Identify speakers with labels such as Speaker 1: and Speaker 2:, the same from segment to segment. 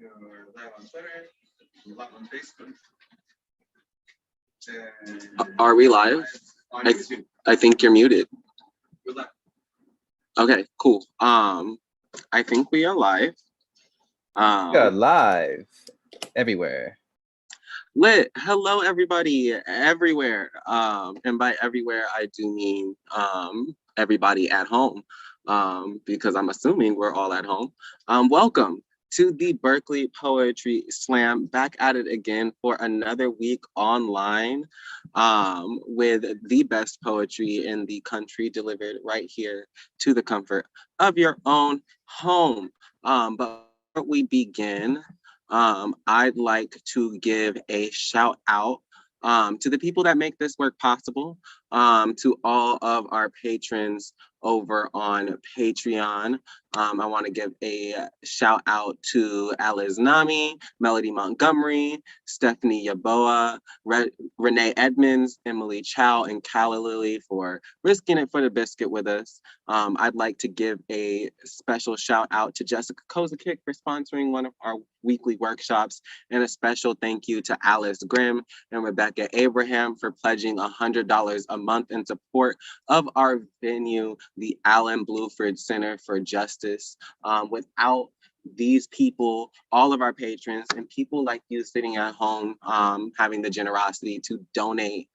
Speaker 1: We're live on Twitter, we're live on Facebook,
Speaker 2: Are we live?
Speaker 1: on
Speaker 2: I,
Speaker 1: YouTube.
Speaker 2: I think you're muted.
Speaker 1: We're live.
Speaker 2: Okay, cool. I think we are live.
Speaker 3: We are live everywhere.
Speaker 2: Lit. Hello, everybody, everywhere. And by everywhere, I do mean everybody at home, because I'm assuming we're all at home. Welcome to the Berkeley Poetry Slam. Back at it again for another week online, with the best poetry in the country delivered right here to the comfort of your own home. But before we begin, I'd like to give a shout out to the people that make this work possible, to all of our patrons over on Patreon. I want to give a shout out to Alice Nami, Melody Montgomery, Stephanie Yaboa, Renee Edmonds, Emily Chow, and Calla Lily for risking it for the biscuit with us. I'd like to give a special shout out to Jessica Kozakic for sponsoring one of our weekly workshops, and a special thank you to Alice Grimm and Rebecca Abraham for pledging $100 a month in support of our venue, the Allen Bluford Center for Justice. Without these people, all of our patrons, and people like you sitting at home, having the generosity to donate,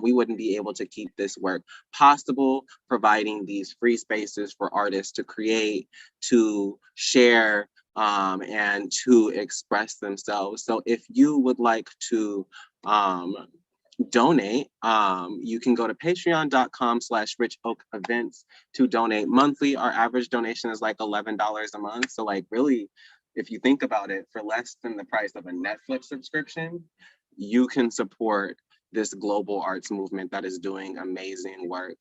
Speaker 2: we wouldn't be able to keep this work possible, providing these free spaces for artists to create, to share, and to express themselves. So if you would like to donate, you can go to patreon.com/richoakevents to donate monthly. Our average donation is like $11 a month. So like really, if you think about it, for less than the price of a Netflix subscription, you can support this global arts movement that is doing amazing work,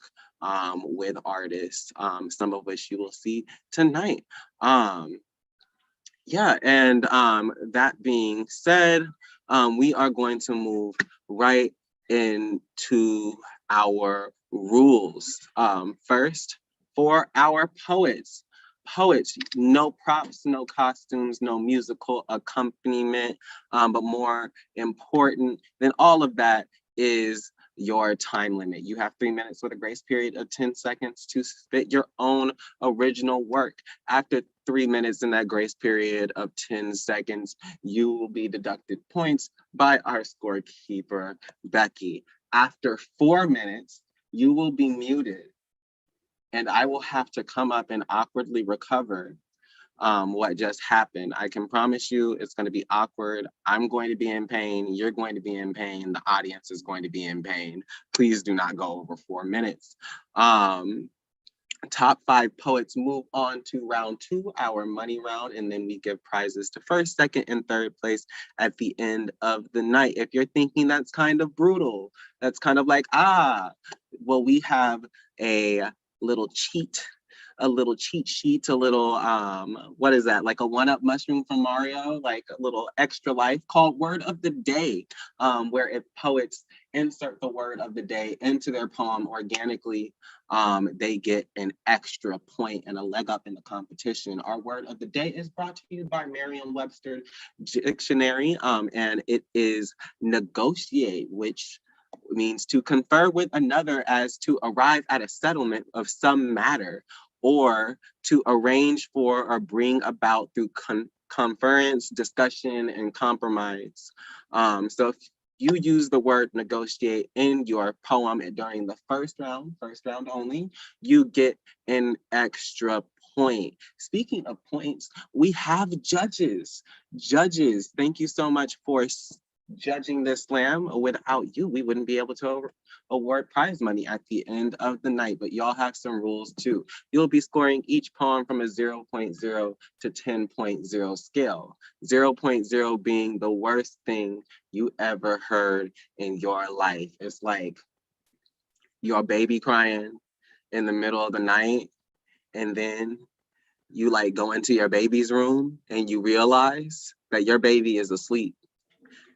Speaker 2: with artists, some of which you will see tonight. Yeah, and that being said, we are going to move right into our rules. First, for our poets. Poets, no props, no costumes, no musical accompaniment, but more important than all of that is your time limit. You have 3 minutes with a grace period of 10 seconds to spit your own original work. After 3 minutes in that grace period of 10 seconds, you will be deducted points by our scorekeeper, Becky. After 4 minutes, you will be muted, and I will have to come up and awkwardly recover what just happened. I can promise you it's going to be awkward. I'm going to be in pain. You're going to be in pain. The audience is going to be in pain. Please do not go over 4 minutes. Top 5 poets move on to round 2, our money round, and then we give prizes to first, second, and third place at the end of the night. If you're thinking that's kind of brutal, that's kind of like, well, we have a little cheat sheet, a little, what is that? Like a 1-up mushroom from Mario, like a little extra life called Word of the Day, where if poets insert the word of the day into their poem organically, they get an extra point and a leg up in the competition. Our word of the day is brought to you by Merriam-Webster Dictionary, and it is negotiate, which means to confer with another as to arrive at a settlement of some matter, or to arrange for or bring about through conference, discussion, and compromise. So if you use the word negotiate in your poem during the first round only, you get an extra point. Speaking of points, we have judges. Judges, thank you so much for judging this slam. Without you, we wouldn't be able to award prize money at the end of the night, but y'all have some rules too. You'll be scoring each poem from a 0.0 to 10.0 scale. 0.0 being the worst thing you ever heard in your life. It's like your baby crying in the middle of the night, and then you like go into your baby's room and you realize that your baby is asleep.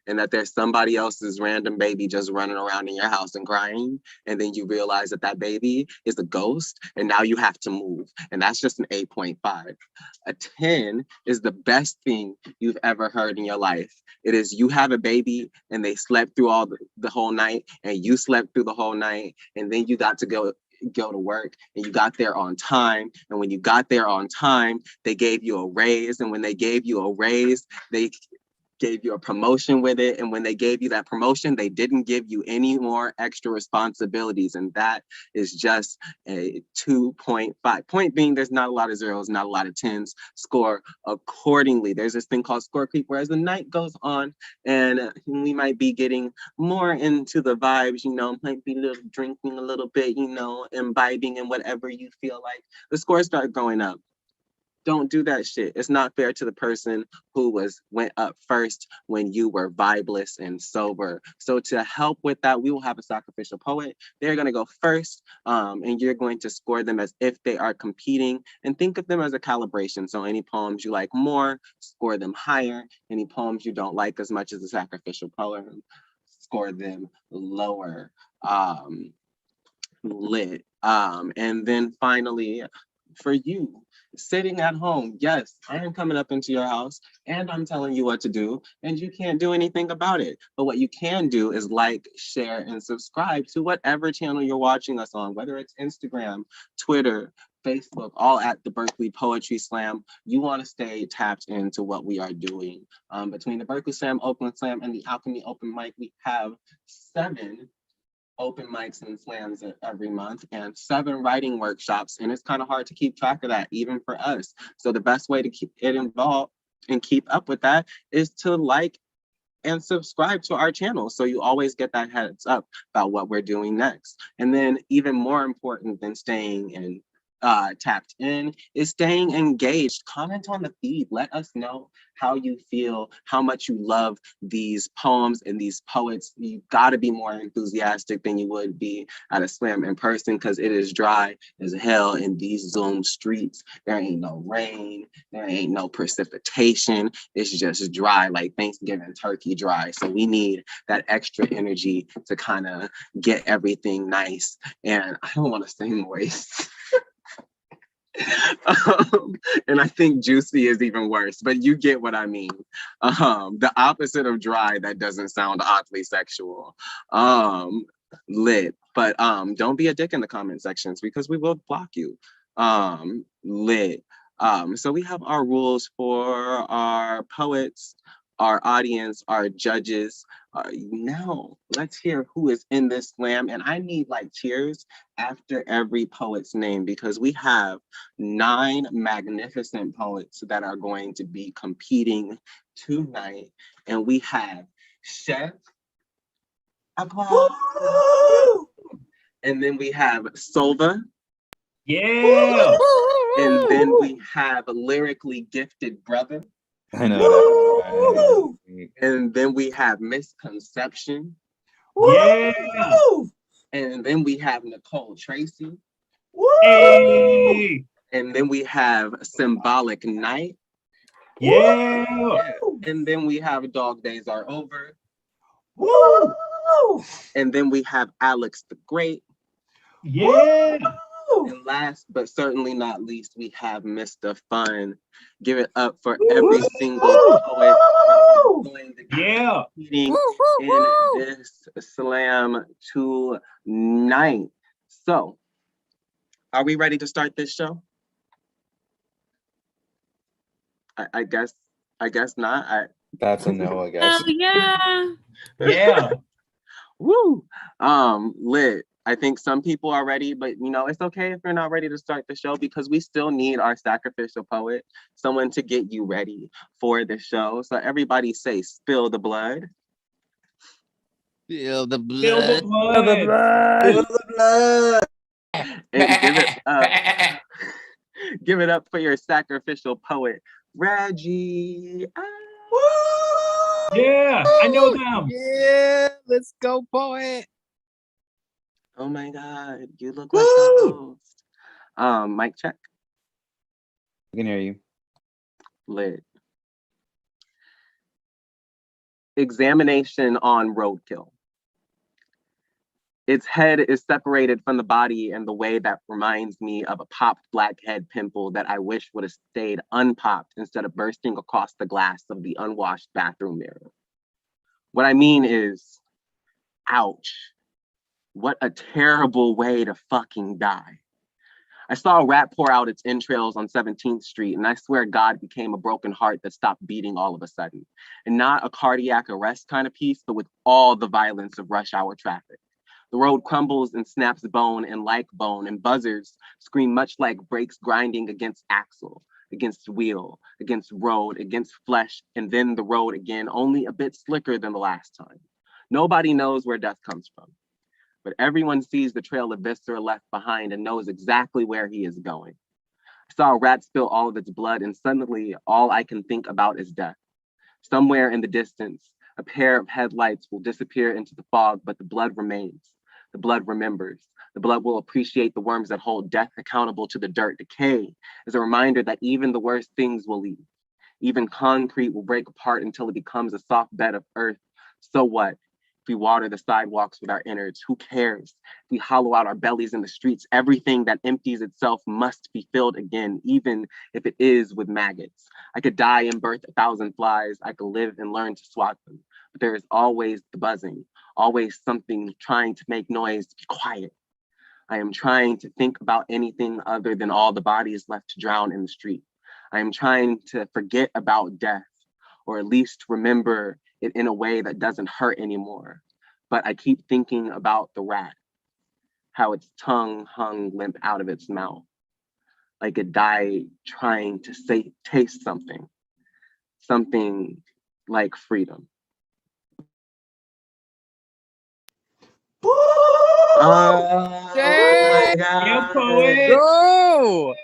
Speaker 2: and that there's somebody else's random baby just running around in your house and crying, and then you realize that that baby is a ghost, and now you have to move, and that's just an 8.5. A 10 is the best thing you've ever heard in your life. It is you have a baby and they slept through all the whole night, and you slept through the whole night, and then you got to go to work, and you got there on time, and when you got there on time, they gave you a raise, and when they gave you a raise, they gave you a promotion with it, and when they gave you that promotion, they didn't give you any more extra responsibilities, and that is just a 2.5. Point being, there's not a lot of zeros, not a lot of tens. Score accordingly. There's this thing called score creep, where as the night goes on, and we might be getting more into the vibes, you know, might be drinking a little bit, you know, imbibing and whatever you feel like, the scores start going up. Don't do that shit. It's not fair to the person who went up first when you were vibeless and sober. So to help with that, we will have a sacrificial poet. They're going to go first, and you're going to score them as if they are competing, and think of them as a calibration. So any poems you like more, score them higher. Any poems you don't like as much as the sacrificial poet, score them lower. Lit. And then finally, for you sitting at home, yes, I am coming up into your house and I'm telling you what to do, and you can't do anything about it. But what you can do is like, share, and subscribe to whatever channel you're watching us on, whether it's Instagram, Twitter, Facebook, all at the Berkeley Poetry Slam. You want to stay tapped into what we are doing. Between the Berkeley Slam, Open Slam, and the Alchemy Open Mic, we have 7 open mics and slams every month, and 7 writing workshops, and it's kind of hard to keep track of that even for us. So the best way to keep it involved and keep up with that is to like and subscribe to our channel, so you always get that heads up about what we're doing next. And then even more important than staying and tapped in is staying engaged. Comment on the feed. Let us know how you feel, how much you love these poems and these poets. You got to be more enthusiastic than you would be at a slam in person, because it is dry as hell in these Zoom streets. There ain't no rain, there ain't no precipitation. It's just dry, like Thanksgiving turkey dry. So we need that extra energy to kind of get everything nice. And I don't want to say moist. And I think juicy is even worse, but you get what I mean. The opposite of dry that doesn't sound oddly sexual. Lit. But don't be a dick in the comment sections, because we will block you. Lit. So we have our rules for our poets, our audience, our judges. Now let's hear who is in this slam, and I need like cheers after every poet's name, because we have 9 magnificent poets that are going to be competing tonight, and we have Chef, applause, and then we have Solva,
Speaker 4: Yeah,
Speaker 2: and then we have Lyrically Gifted Brother,
Speaker 3: I know.
Speaker 2: and then we have Misconception,
Speaker 4: yeah,
Speaker 2: and then we have Nicole Tracy,
Speaker 4: hey,
Speaker 2: and then we have Symbolic Night,
Speaker 4: yeah,
Speaker 2: and then we have Dog Days Are Over,
Speaker 4: woo,
Speaker 2: and then we have Alex the Great,
Speaker 4: yeah,
Speaker 2: and last but certainly not least, we have Mr. Fun. Give it up for every single poet going to be
Speaker 4: yeah.
Speaker 2: competing in this slam tonight. So, are we ready to start this show? I guess not.
Speaker 3: That's a no, I guess.
Speaker 5: Oh yeah.
Speaker 4: Yeah.
Speaker 2: Woo! Lit. I think some people are ready, but you know, it's okay if you're not ready to start the show, because we still need our sacrificial poet, someone to get you ready for the show. So everybody say, spill the blood.
Speaker 5: Feel the
Speaker 4: Feel the
Speaker 5: blood.
Speaker 4: blood.
Speaker 3: Feel the blood.
Speaker 2: And give it up for your sacrificial poet, Reggie.
Speaker 4: Yeah, I know them.
Speaker 5: Yeah, let's go, poet.
Speaker 2: Oh my God, you look like the host. Mic check.
Speaker 3: I can hear you.
Speaker 2: Lit. Examination on roadkill. Its head is separated from the body in the way that reminds me of a popped blackhead pimple that I wish would have stayed unpopped instead of bursting across the glass of the unwashed bathroom mirror. What I mean is, ouch. What a terrible way to fucking die. I saw a rat pour out its entrails on 17th Street, and I swear God became a broken heart that stopped beating all of a sudden. And not a cardiac arrest kind of piece, but with all the violence of rush hour traffic. The road crumbles and snaps bone, and buzzers scream much like brakes grinding against axle, against wheel, against road, against flesh, and then the road again, only a bit slicker than the last time. Nobody knows where death comes from, but everyone sees the trail of viscera left behind and knows exactly where he is going. I saw a rat spill all of its blood, and suddenly all I can think about is death. Somewhere in the distance, a pair of headlights will disappear into the fog, but the blood remains. The blood remembers. The blood will appreciate the worms that hold death accountable to the dirt. Decay is a reminder that even the worst things will leave. Even concrete will break apart until it becomes a soft bed of earth. So what? If we water the sidewalks with our innards, who cares? If we hollow out our bellies in the streets, everything that empties itself must be filled again, even if it is with maggots. I could die and birth 1,000 flies. I could live and learn to swat them. But there is always the buzzing, always something trying to make noise to be quiet. I am trying to think about anything other than all the bodies left to drown in the street. I am trying to forget about death, or at least remember it in a way that doesn't hurt anymore. But I keep thinking about the rat, how its tongue hung limp out of its mouth, like it died trying to taste something like freedom. Oh my
Speaker 4: Yeah,
Speaker 2: God.
Speaker 4: poet.
Speaker 5: Go!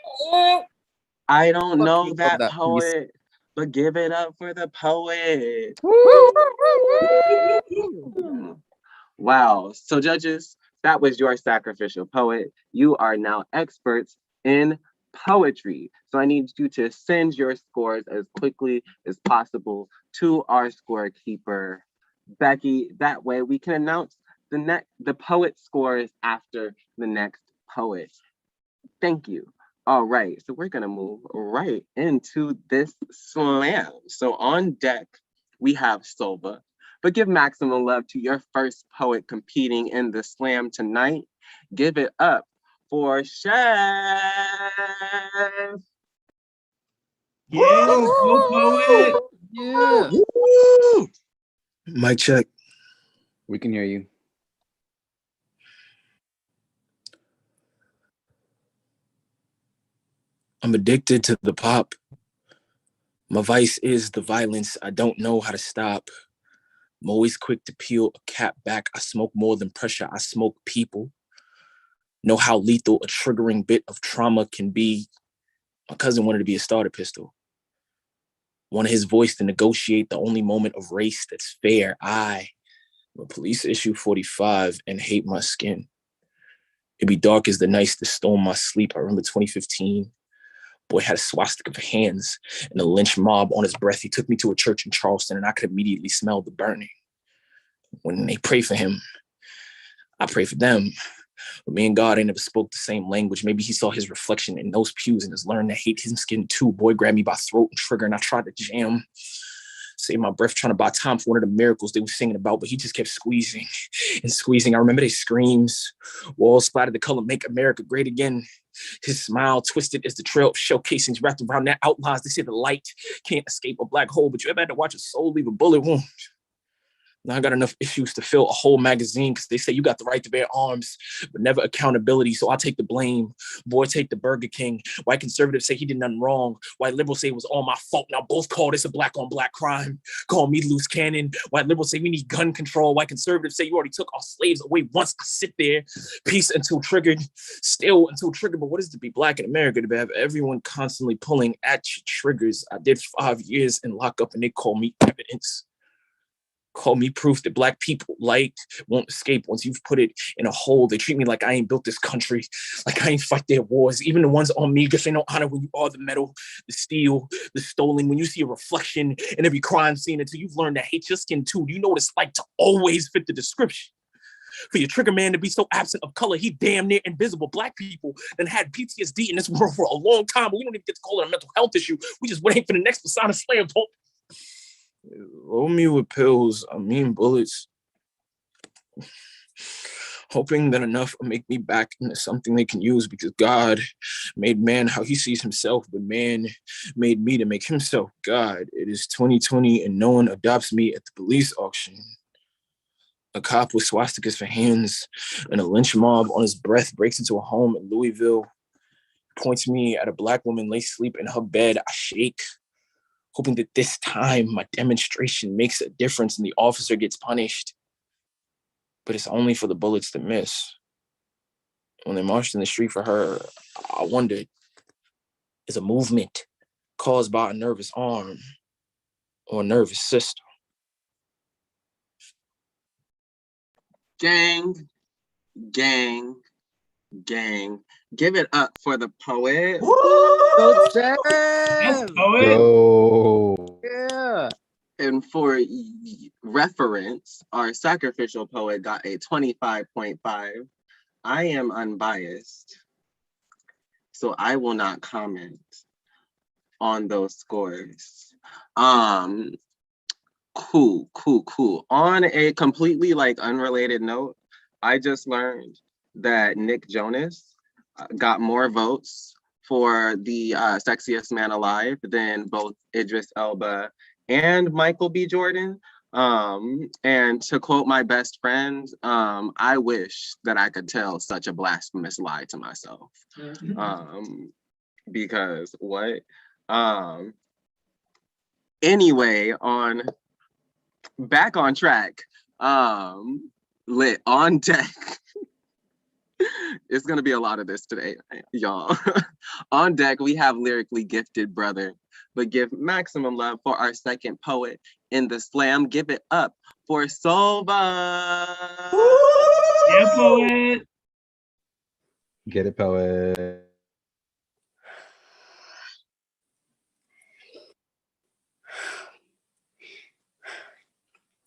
Speaker 2: I don't
Speaker 5: Fuck
Speaker 2: know
Speaker 5: you,
Speaker 2: that
Speaker 5: love that piece.
Speaker 2: poet, but give it up for the poet. Wow. So judges, that was your sacrificial poet. You are now experts in poetry. So I need you to send your scores as quickly as possible to our scorekeeper, Becky. That way we can announce the poet scores after the next poet. Thank you. All right, so we're gonna move right into this slam. So on deck, we have Solva, but give maximum love to your first poet competing in the slam tonight. Give it up for Chef.
Speaker 4: Yeah, go poet.
Speaker 5: Yeah.
Speaker 6: Mic check.
Speaker 3: We can hear you.
Speaker 6: I'm addicted to the pop. My vice is the violence. I don't know how to stop. I'm always quick to peel a cap back. I smoke more than pressure. I smoke people. Know how lethal a triggering bit of trauma can be. My cousin wanted to be a starter pistol. Wanted his voice to negotiate the only moment of race that's fair. I'm a police issue 45 and hate my skin. It'd be dark as the nights that stole my sleep. I remember 2015. Boy had a swastika for hands and a lynch mob on his breath. He took me to a church in Charleston and I could immediately smell the burning. When they pray for him, I pray for them. But me and God ain't never spoke the same language. Maybe he saw his reflection in those pews and has learned to hate his skin too. Boy grabbed me by throat and trigger and I tried to jam. Save my breath trying to buy time for one of the miracles they were singing about, but he just kept squeezing and squeezing. I remember their screams. Walls splattered the color, make America great again. His smile twisted as the trail of shell casings wrapped around their outlines. They say the light can't escape a black hole, but you ever had to watch a soul leave a bullet wound? Now I got enough issues to fill a whole magazine because they say you got the right to bear arms, but never accountability. So I take the blame. Boy, take the Burger King. White conservatives say he did nothing wrong. White liberals say it was all my fault. Now both call this a black on black crime. Call me loose cannon. White liberals say we need gun control. White conservatives say you already took our slaves away once. I sit there, peace until triggered, still until triggered. But what is to be black in America? To have everyone constantly pulling at your triggers. I did 5 years in lockup and they call me evidence. Call me proof that Black people light won't escape once you've put it in a hole. They treat me like I ain't built this country, like I ain't fight their wars. Even the ones on me, guess they no honor when you are the metal, the steel, the stolen. When you see a reflection in every crime scene until you've learned to hate your skin too. Do you know what it's like to always fit the description? For your trigger man to be so absent of color, he damn near invisible. Black people then had PTSD in this world for a long time, but we don't even get to call it a mental health issue. We just waiting for the next Persona Slam talk. Load me with pills, I mean bullets. Hoping that enough will make me back into something they can use, because God made man how he sees himself, but man made me to make himself God. It is 2020 and no one adopts me at the police auction. A cop with swastikas for hands and a lynch mob on his breath breaks into a home in Louisville, points me at a Black woman lay asleep in her bed. I shake, hoping that this time my demonstration makes a difference and the officer gets punished. But it's only for the bullets to miss. When they marched in the street for her, I wondered, is a movement caused by a nervous arm or a nervous system?
Speaker 2: Gang, gang, gang. Give it up for the poet.
Speaker 5: Go
Speaker 4: That's
Speaker 5: Sam!
Speaker 4: poet.
Speaker 3: Yo.
Speaker 5: Yeah.
Speaker 2: And for reference, our sacrificial poet got a 25.5. I am unbiased, so I will not comment on those scores. Cool. On a completely unrelated note, I just learned that Nick Jonas got more votes for the sexiest man alive than both Idris Elba and Michael B. Jordan. And to quote my best friend, I wish that I could tell such a blasphemous lie to myself. Because what? Anyway, back on track, lit on deck. It's gonna be a lot of this today, y'all. On deck, we have lyrically gifted brother, but give maximum love for our second poet in the slam. Give it up for Soba.
Speaker 4: Yeah, poet.
Speaker 3: Get it, poet.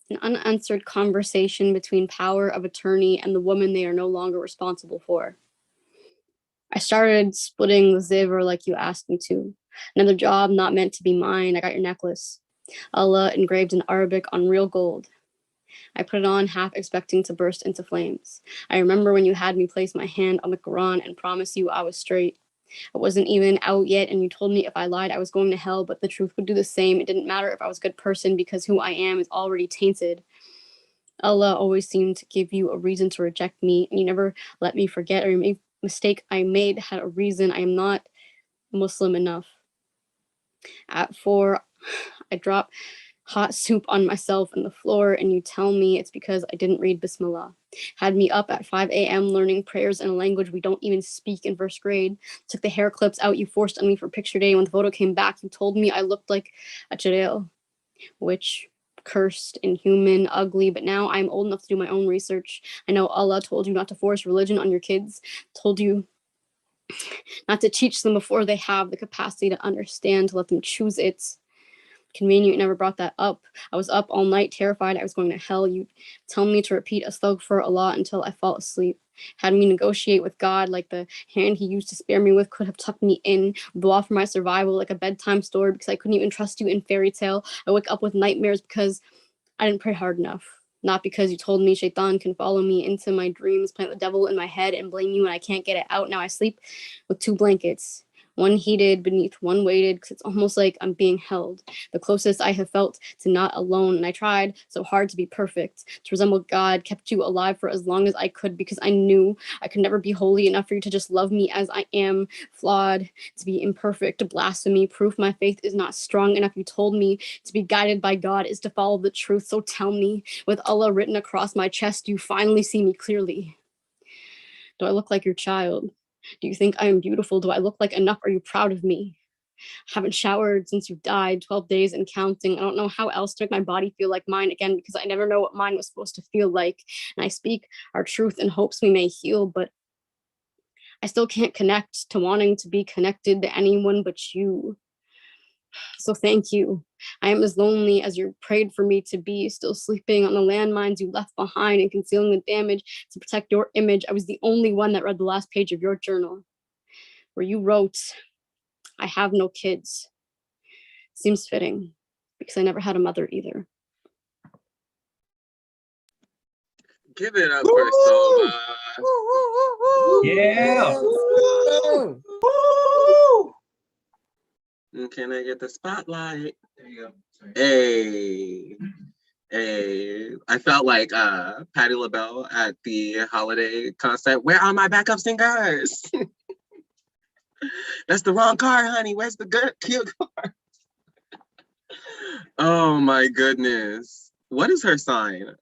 Speaker 7: An unanswered conversation between power of attorney and the woman they are no longer responsible for. I started splitting the zivver like you asked me to. Another job not meant to be mine. I got your necklace. Allah engraved in Arabic on real gold. I put it on, half expecting to burst into flames. I remember when you had me place my hand on the Quran and promise you I was straight. I wasn't even out yet, and you told me if I lied, I was going to hell, but the truth would do the same. It didn't matter if I was a good person because who I am is already tainted. Allah always seemed to give you a reason to reject me, and you never let me forget every mistake I made had a reason. I am not Muslim enough. At 4, I drop hot soup on myself on the floor, and you tell me it's because I didn't read Bismillah. Had me up at 5 a.m. learning prayers in a language we don't even speak in first grade. Took the hair clips out you forced on me for picture day. When the photo came back, you told me I looked like a chirel, which cursed, inhuman, ugly, but now I'm old enough to do my own research. I know Allah told you not to force religion on your kids, told you not to teach them before they have the capacity to understand, to let them choose it. Convenient you never brought that up. I was up all night, terrified I was going to hell. You tell me to repeat Astaghfirullah until I fall asleep. Had me negotiate with God like the hand he used to spare me with could have tucked me in. Dua for my survival like a bedtime story because I couldn't even trust you in fairy tale. I wake up with nightmares because I didn't pray hard enough. Not because you told me Shaitan can follow me into my dreams, plant the devil in my head and blame you when I can't get it out. Now I sleep with 2 blankets. One heated beneath, one weighted, because it's almost like I'm being held. The closest I have felt to not alone. And I tried so hard to be perfect, to resemble God, kept you alive for as long as I could, because I knew I could never be holy enough for you to just love me as I am, flawed, to be imperfect, to blasphemy, proof my faith is not strong enough. You told me to be guided by God is to follow the truth. So tell me, with Allah written across my chest, do you finally see me clearly? Do I look like your child? Do you think I am beautiful? Do I look like enough? Are you proud of me? Haven't showered since you died, 12 days and counting. I don't know how else to make my body feel like mine again, because I never know what mine was supposed to feel like. And I speak our truth in hopes we may heal, but I still can't connect to wanting to be connected to anyone but you. So thank you. I am as lonely as you prayed for me to be, still sleeping on the landmines you left behind and concealing the damage to protect your image. I was the only one that read the last page of your journal, where you wrote, I have no kids. Seems fitting, because I never had a mother either.
Speaker 2: Give it up for Sova.
Speaker 4: Yeah.
Speaker 2: Can I get the spotlight?
Speaker 1: There you go. Sorry.
Speaker 2: Hey. I felt like Patti LaBelle at the holiday concert. Where are my backup singers? That's the wrong car, honey. Where's the good cute car? Oh my goodness. What is her sign?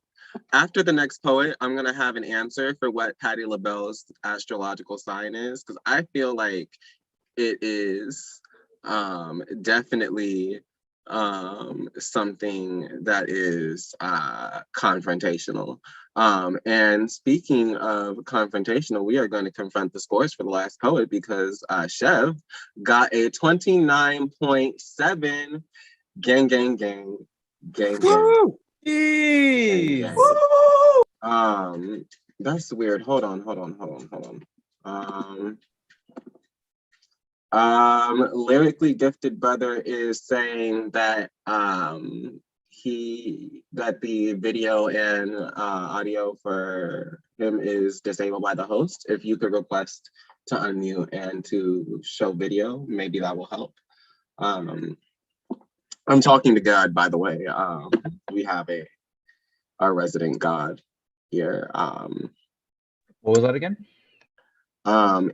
Speaker 2: After the next poet, I'm gonna have an answer for what Patti LaBelle's astrological sign is, because I feel like it is definitely something that is confrontational. And speaking of confrontational, we are going to confront the scores for the last poet, because Chev got a 29.7. Gang, gang, gang, gang, gang.
Speaker 3: Jeez.
Speaker 2: That's weird. Hold on. Lyrically Gifted Brother is saying that that the video and audio for him is disabled by the host. If you could request to unmute and to show video, maybe that will help. I'm talking to God, by the way. We have our resident God here.
Speaker 3: What was that again?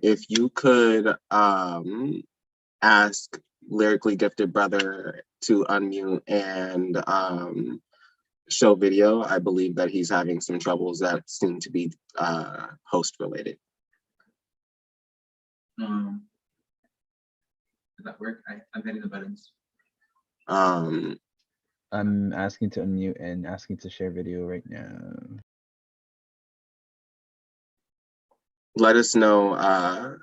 Speaker 2: If you could ask Lyrically Gifted Brother to unmute and show video, I believe that he's having some troubles that seem to be host related.
Speaker 1: Does that work? I'm hitting the buttons.
Speaker 2: Um,
Speaker 3: I'm asking to unmute and asking to share video right now.
Speaker 2: let us know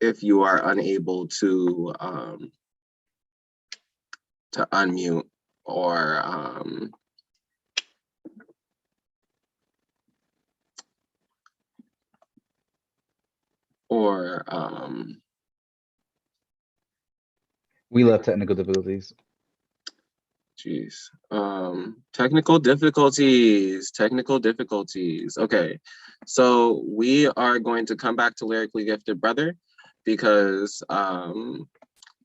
Speaker 2: if you are unable to unmute or
Speaker 3: We love technical difficulties.
Speaker 2: Jeez. Technical difficulties. Okay, so we are going to come back to Lyrically Gifted Brother because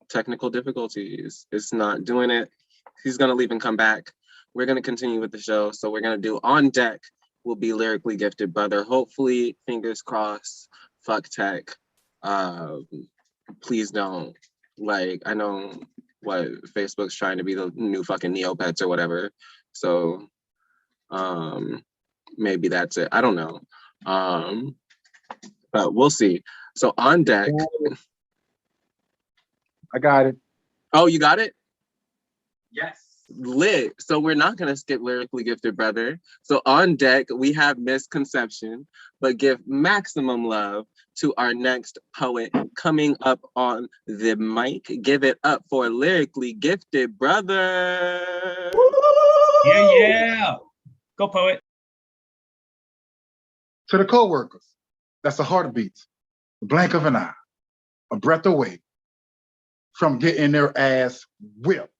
Speaker 2: technical difficulties. It's not doing it. He's gonna leave and come back. We're gonna continue with the show. So we're gonna do on deck will be Lyrically Gifted Brother. Hopefully, fingers crossed, fuck tech. Please don't. Like, I know what Facebook's trying to be the new fucking Neopets or whatever. So maybe that's it. I don't know. But we'll see. So on deck.
Speaker 8: I got it.
Speaker 2: Oh, you got it?
Speaker 1: Yes.
Speaker 2: Lit. So we're not gonna skip Lyrically Gifted Brother. So on deck, we have Misconception, but give maximum love to our next poet coming up on the mic. Give it up for Lyrically Gifted Brother.
Speaker 4: Yeah. Go, poet.
Speaker 8: To the co-workers, that's a heartbeat, a blink of an eye, a breath away from getting their ass whipped.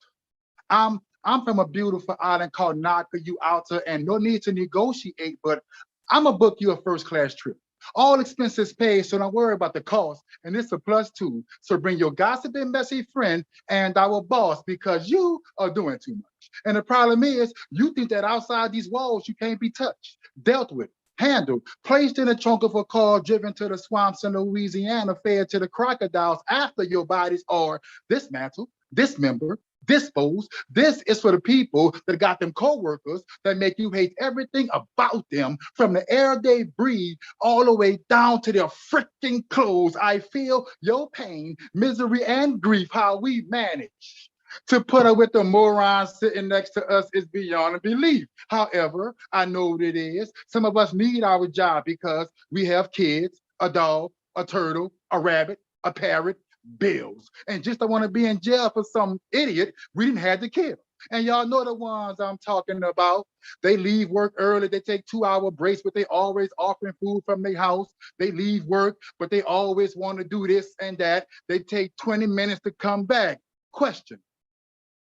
Speaker 8: I'm from a beautiful island called Nakayualta, and no need to negotiate, but I'm gonna book you a first-class trip. All expenses paid, so don't worry about the cost, and it's a +2. So bring your gossiping messy friend and our boss, because you are doing too much. And the problem is, you think that outside these walls, you can't be touched, dealt with, handled, placed in a trunk of a car, driven to the swamps in Louisiana, fed to the crocodiles after your bodies are dismantled, dismembered, This, fools, this is for the people that got them co-workers that make you hate everything about them, from the air they breathe all the way down to their freaking clothes. I feel your pain, misery, and grief. How we manage to put up with the morons sitting next to us is beyond belief. However, I know what it is. Some of us need our job because we have kids, a dog, a turtle, a rabbit, a parrot, bills, and just don't want to be in jail for some idiot we didn't have to kill. And y'all know the ones I'm talking about. They leave work early, they take 2-hour breaks, but they always offering food from their house. They leave work, but they always want to do this and that. They take 20 minutes to come back. Question: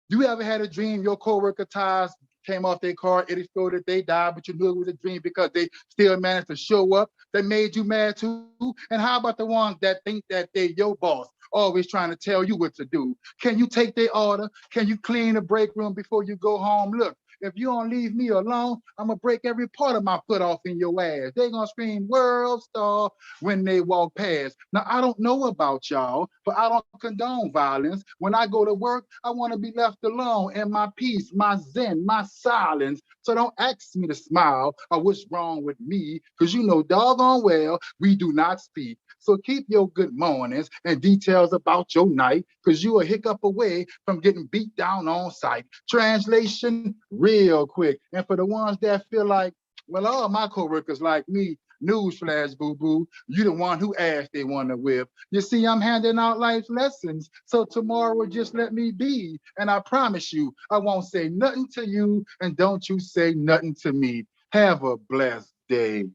Speaker 8: you ever had a dream your coworker tires came off their car, it exploded, they died, but you knew it was a dream because they still managed to show up? That made you mad too? And how about the ones that think that they're your boss, always trying to tell you what to do? Can you take their order? Can you clean the break room before you go home? Look, if you don't leave me alone, I'm gonna break every part of my foot off in your ass. They're gonna scream world star when they walk past. Now, I don't know about y'all, but I don't condone violence. When I go to work, I wanna be left alone in my peace, my zen, my silence. So don't ask me to smile or what's wrong with me, because you know doggone well we do not speak. So keep your good mornings and details about your night, because you a hiccup away from getting beat down on sight. Translation, real quick. And for the ones that feel like, well, all my coworkers like me, newsflash, boo-boo, you the one who asked they want to whip. You see, I'm handing out life lessons, so tomorrow just let me be. And I promise you, I won't say nothing to you, and don't you say nothing to me. Have a blessed day.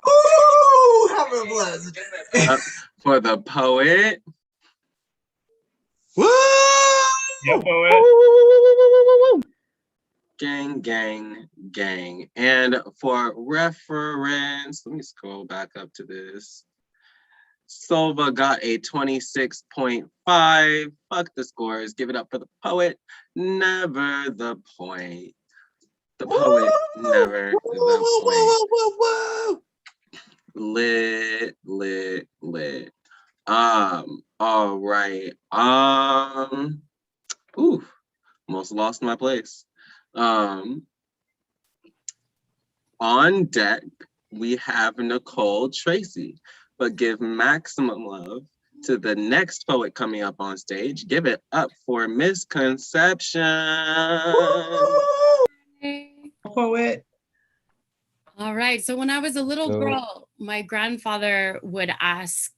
Speaker 5: Ooh, have a blessed day.
Speaker 2: For the poet.
Speaker 5: Woo!
Speaker 4: Yeah, poet.
Speaker 2: Gang, gang, gang. And for reference, let me scroll back up to this. Silva got a 26.5. Fuck the scores. Give it up for the poet. Never the point. The poet, never the point. Lit, lit, lit. All right. Ooh, almost lost my place. On deck, we have Nicole Tracy, but give maximum love to the next poet coming up on stage. Give it up for Misconception.
Speaker 4: Poet.
Speaker 9: All right. So when I was a little girl, my grandfather would ask,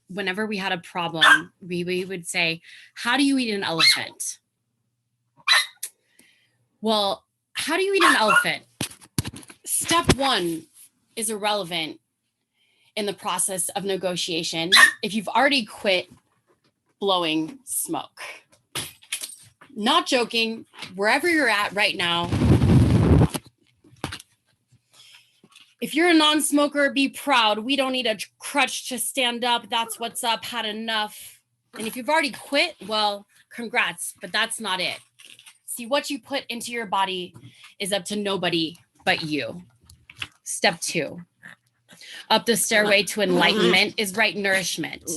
Speaker 9: whenever we had a problem, we would say, how do you eat an elephant? Well, how do you eat an elephant? Step one is irrelevant in the process of negotiation if you've already quit blowing smoke. Not joking, wherever you're at right now, if you're a non-smoker, be proud. We don't need a crutch to stand up. That's what's up, had enough. And if you've already quit, well, congrats, but that's not it. See, what you put into your body is up to nobody but you. Step two, up the stairway to enlightenment is right nourishment.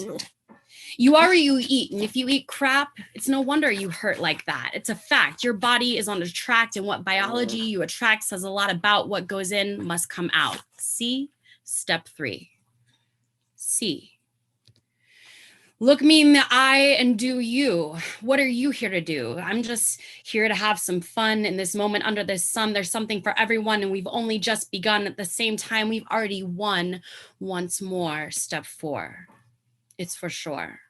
Speaker 9: You are what you eat, and if you eat crap, it's no wonder you hurt like that. It's a fact. Your body is on a tract, and what biology you attract says a lot about what goes in must come out. See? Step three. See. Look me in the eye and do you. What are you here to do? I'm just here to have some fun in this moment under the sun. There's something for everyone, and we've only just begun. At the same time, we've already won once more. Step four. It's for sure.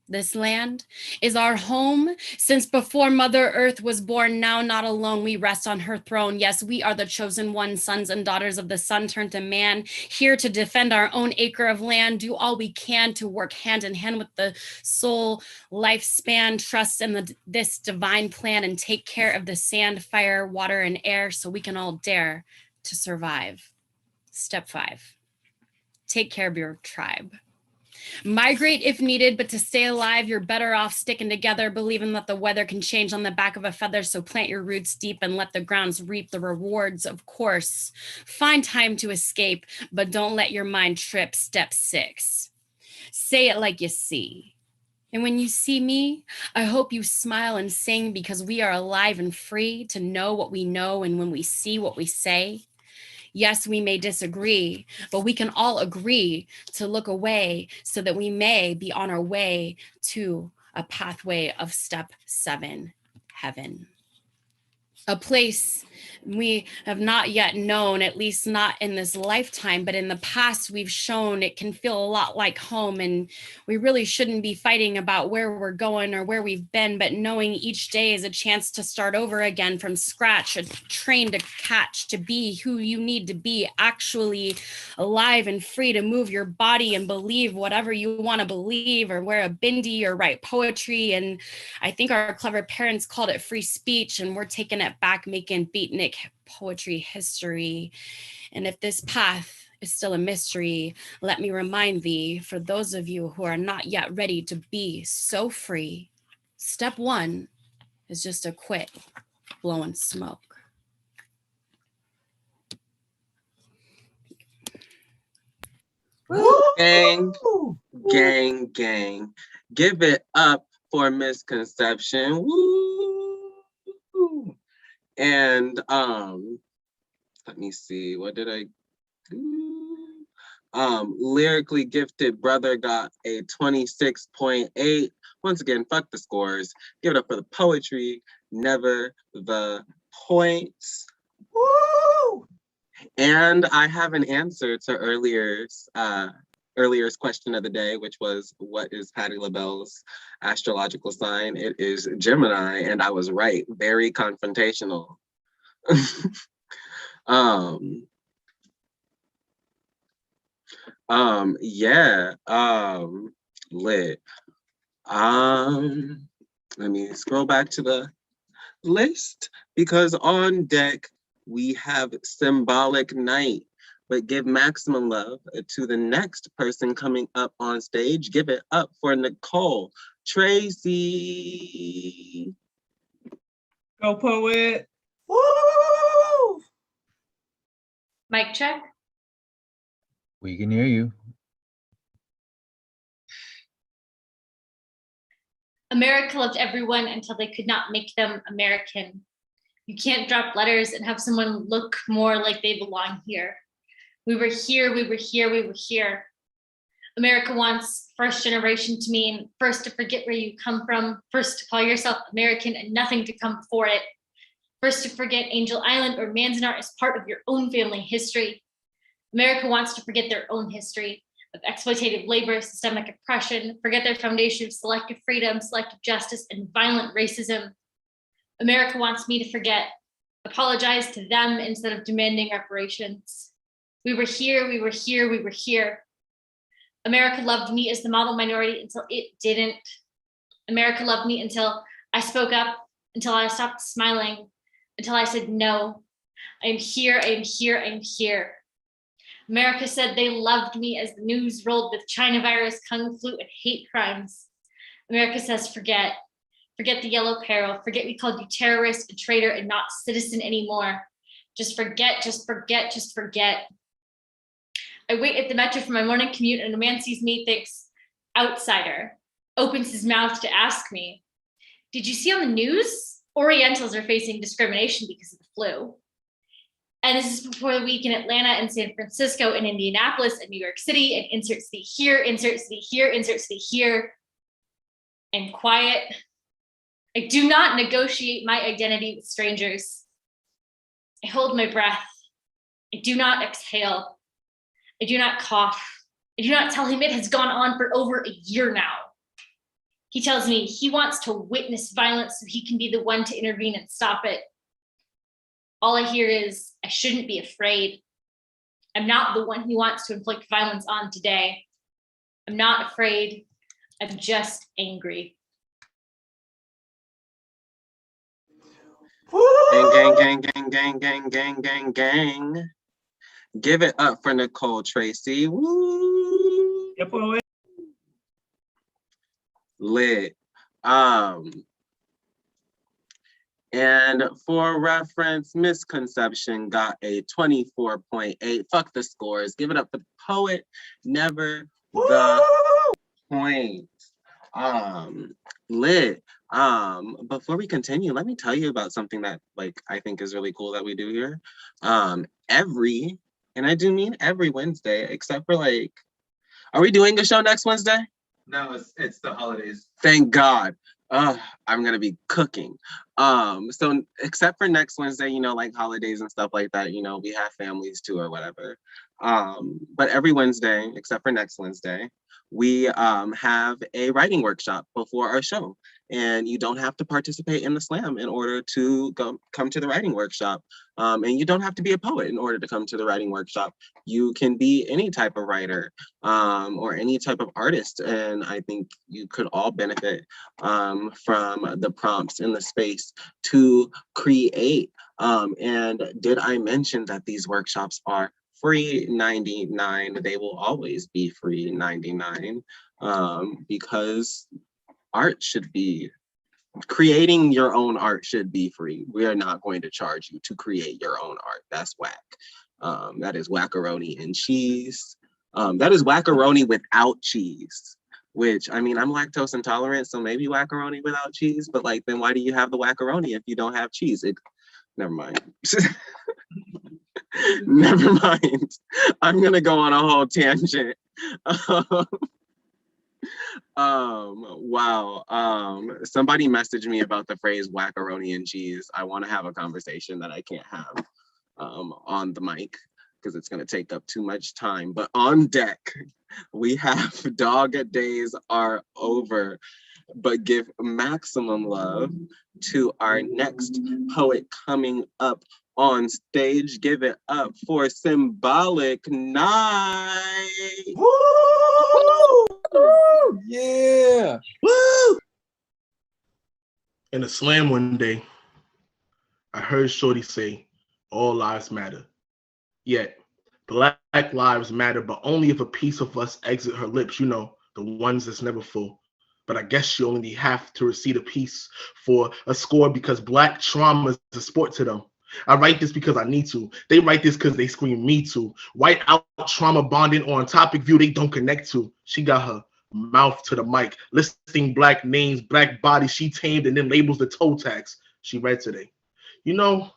Speaker 9: This land is our home since before Mother Earth was born. Now not alone, we rest on her throne. Yes, we are the chosen ones, sons and daughters of the sun turned to man, here to defend our own acre of land, do all we can to work hand in hand with the soul lifespan, trust in this divine plan, and take care of the sand, fire, water, and air so we can all dare to survive. Step five, take care of your tribe. Migrate if needed, but to stay alive, you're better off sticking together, believing that the weather can change on the back of a feather. So plant your roots deep and let the grounds reap the rewards, of course. Find time to escape, but don't let your mind trip. Step six, say it like you see. And when you see me, I hope you smile and sing, because we are alive and free to know what we know, and when we see what we say. Yes, we may disagree, but we can all agree to look away so that we may be on our way to a pathway of step 7, heaven. A place we have not yet known, at least not in this lifetime, but in the past we've shown it can feel a lot like home, and we really shouldn't be fighting about where we're going or where we've been, but knowing each day is a chance to start over again from scratch, a train to catch, to be who you need to be, actually alive and free to move your body and believe whatever you want to believe, or wear a bindi or write poetry. And I think our clever parents called it free speech, and we're taking it back, making beatnik poetry history. And if this path is still a mystery, let me remind thee, for those of you who are not yet ready to be so free, step 1 is just to quit blowing smoke.
Speaker 2: Gang, gang, gang. Give it up for Misconception. Woo! And let me see, what did I do? Lyrically Gifted Brother got a 26.8. Once again, fuck the scores. Give it up for the poetry, never the points.
Speaker 5: Woo!
Speaker 2: And I have an answer to earlier's question of the day, which was, what is Patti LaBelle's astrological sign? It is Gemini, and I was right. Very confrontational. Yeah, lit. Let me scroll back to the list, because on deck we have Symbolic Night. But give maximum love to the next person coming up on stage. Give it up for Nicole Tracy.
Speaker 4: Go poet.
Speaker 5: Woo!
Speaker 10: Mic check.
Speaker 3: We can hear you.
Speaker 10: America loved everyone until they could not make them American. You can't drop letters and have someone look more like they belong here. We were here, we were here, we were here. America wants first generation to mean first to forget where you come from, first to call yourself American and nothing to come before it. First to forget Angel Island or Manzanar as part of your own family history. America wants to forget their own history of exploitative labor, systemic oppression, forget their foundation of selective freedom, selective justice, and violent racism. America wants me to forget, apologize to them instead of demanding reparations. We were here, we were here, we were here. America loved me as the model minority until it didn't. America loved me until I spoke up, until I stopped smiling, until I said no. I am here, I am here, I am here. America said they loved me as the news rolled with China virus, kung flu, and hate crimes. America says forget. Forget the yellow peril. Forget we called you terrorist, a traitor, and not citizen anymore. Just forget, just forget, just forget. I wait at the metro for my morning commute, and a man sees me, thinks, outsider, opens his mouth to ask me, did you see on the news? Orientals are facing discrimination because of the flu. And this is before the week in Atlanta and San Francisco and Indianapolis and New York City, and insert city here, insert city here, insert city here. And quiet. I do not negotiate my identity with strangers. I hold my breath. I do not exhale. I do not cough. I do not tell him it has gone on for over a year now. He tells me he wants to witness violence so he can be the one to intervene and stop it. All I hear is, I shouldn't be afraid. I'm not the one he wants to inflict violence on today. I'm not afraid. I'm just angry.
Speaker 2: Gang, gang, gang, gang, gang, gang, gang, gang. Give it up for Nicole Tracy. Woo!
Speaker 4: Yeah, poet.
Speaker 2: Lit. And for reference, Misconception got a 24.8. Fuck the scores. Give it up for the poet, never the point. Lit. Before we continue, let me tell you about something that like I think is really cool that we do here. And I do mean every Wednesday, except for like, are we doing a show next Wednesday?
Speaker 1: No, it's the holidays.
Speaker 2: Thank God. I'm gonna be cooking. So except for next Wednesday, you know, like holidays and stuff like that, you know, we have families too or whatever. But every Wednesday, except for next Wednesday, we have a writing workshop before our show. And you don't have to participate in the slam in order to come to the writing workshop. And you don't have to be a poet in order to come to the writing workshop. You can be any type of writer or any type of artist. And I think you could all benefit from the prompts in the space to create. And did I mention that these workshops are free 99? They will always be free 99 because art should be, creating your own art should be free. We are not going to charge you to create your own art. That's whack. That is wackaroni and cheese. That is wackaroni without cheese, which, I mean, I'm lactose intolerant, so maybe wackaroni without cheese, but like, then why do you have the wackaroni if you don't have cheese? Never mind. Never mind. I'm gonna go on a whole tangent. Wow. Somebody messaged me about the phrase wackaroni and cheese. I want to have a conversation that I can't have on the mic because it's going to take up too much time. But on deck, we have Dog Days Are Over, but give maximum love to our next poet coming up on stage. Give it up for Symbolic Night.
Speaker 5: Woo!
Speaker 6: Yeah.
Speaker 5: Woo!
Speaker 11: In a slam one day, I heard Shorty say, all lives matter. Yet, Black lives matter, but only if a piece of us exit her lips, you know, the ones that's never full. But I guess she only have to receive a piece for a score because Black trauma is a sport to them. I write this because I need to. They write this because they scream me too. White out trauma bonding on topic view they don't connect to. She got her mouth to the mic, listing Black names, Black bodies she tamed, and then labels the toe tags she read today. You know,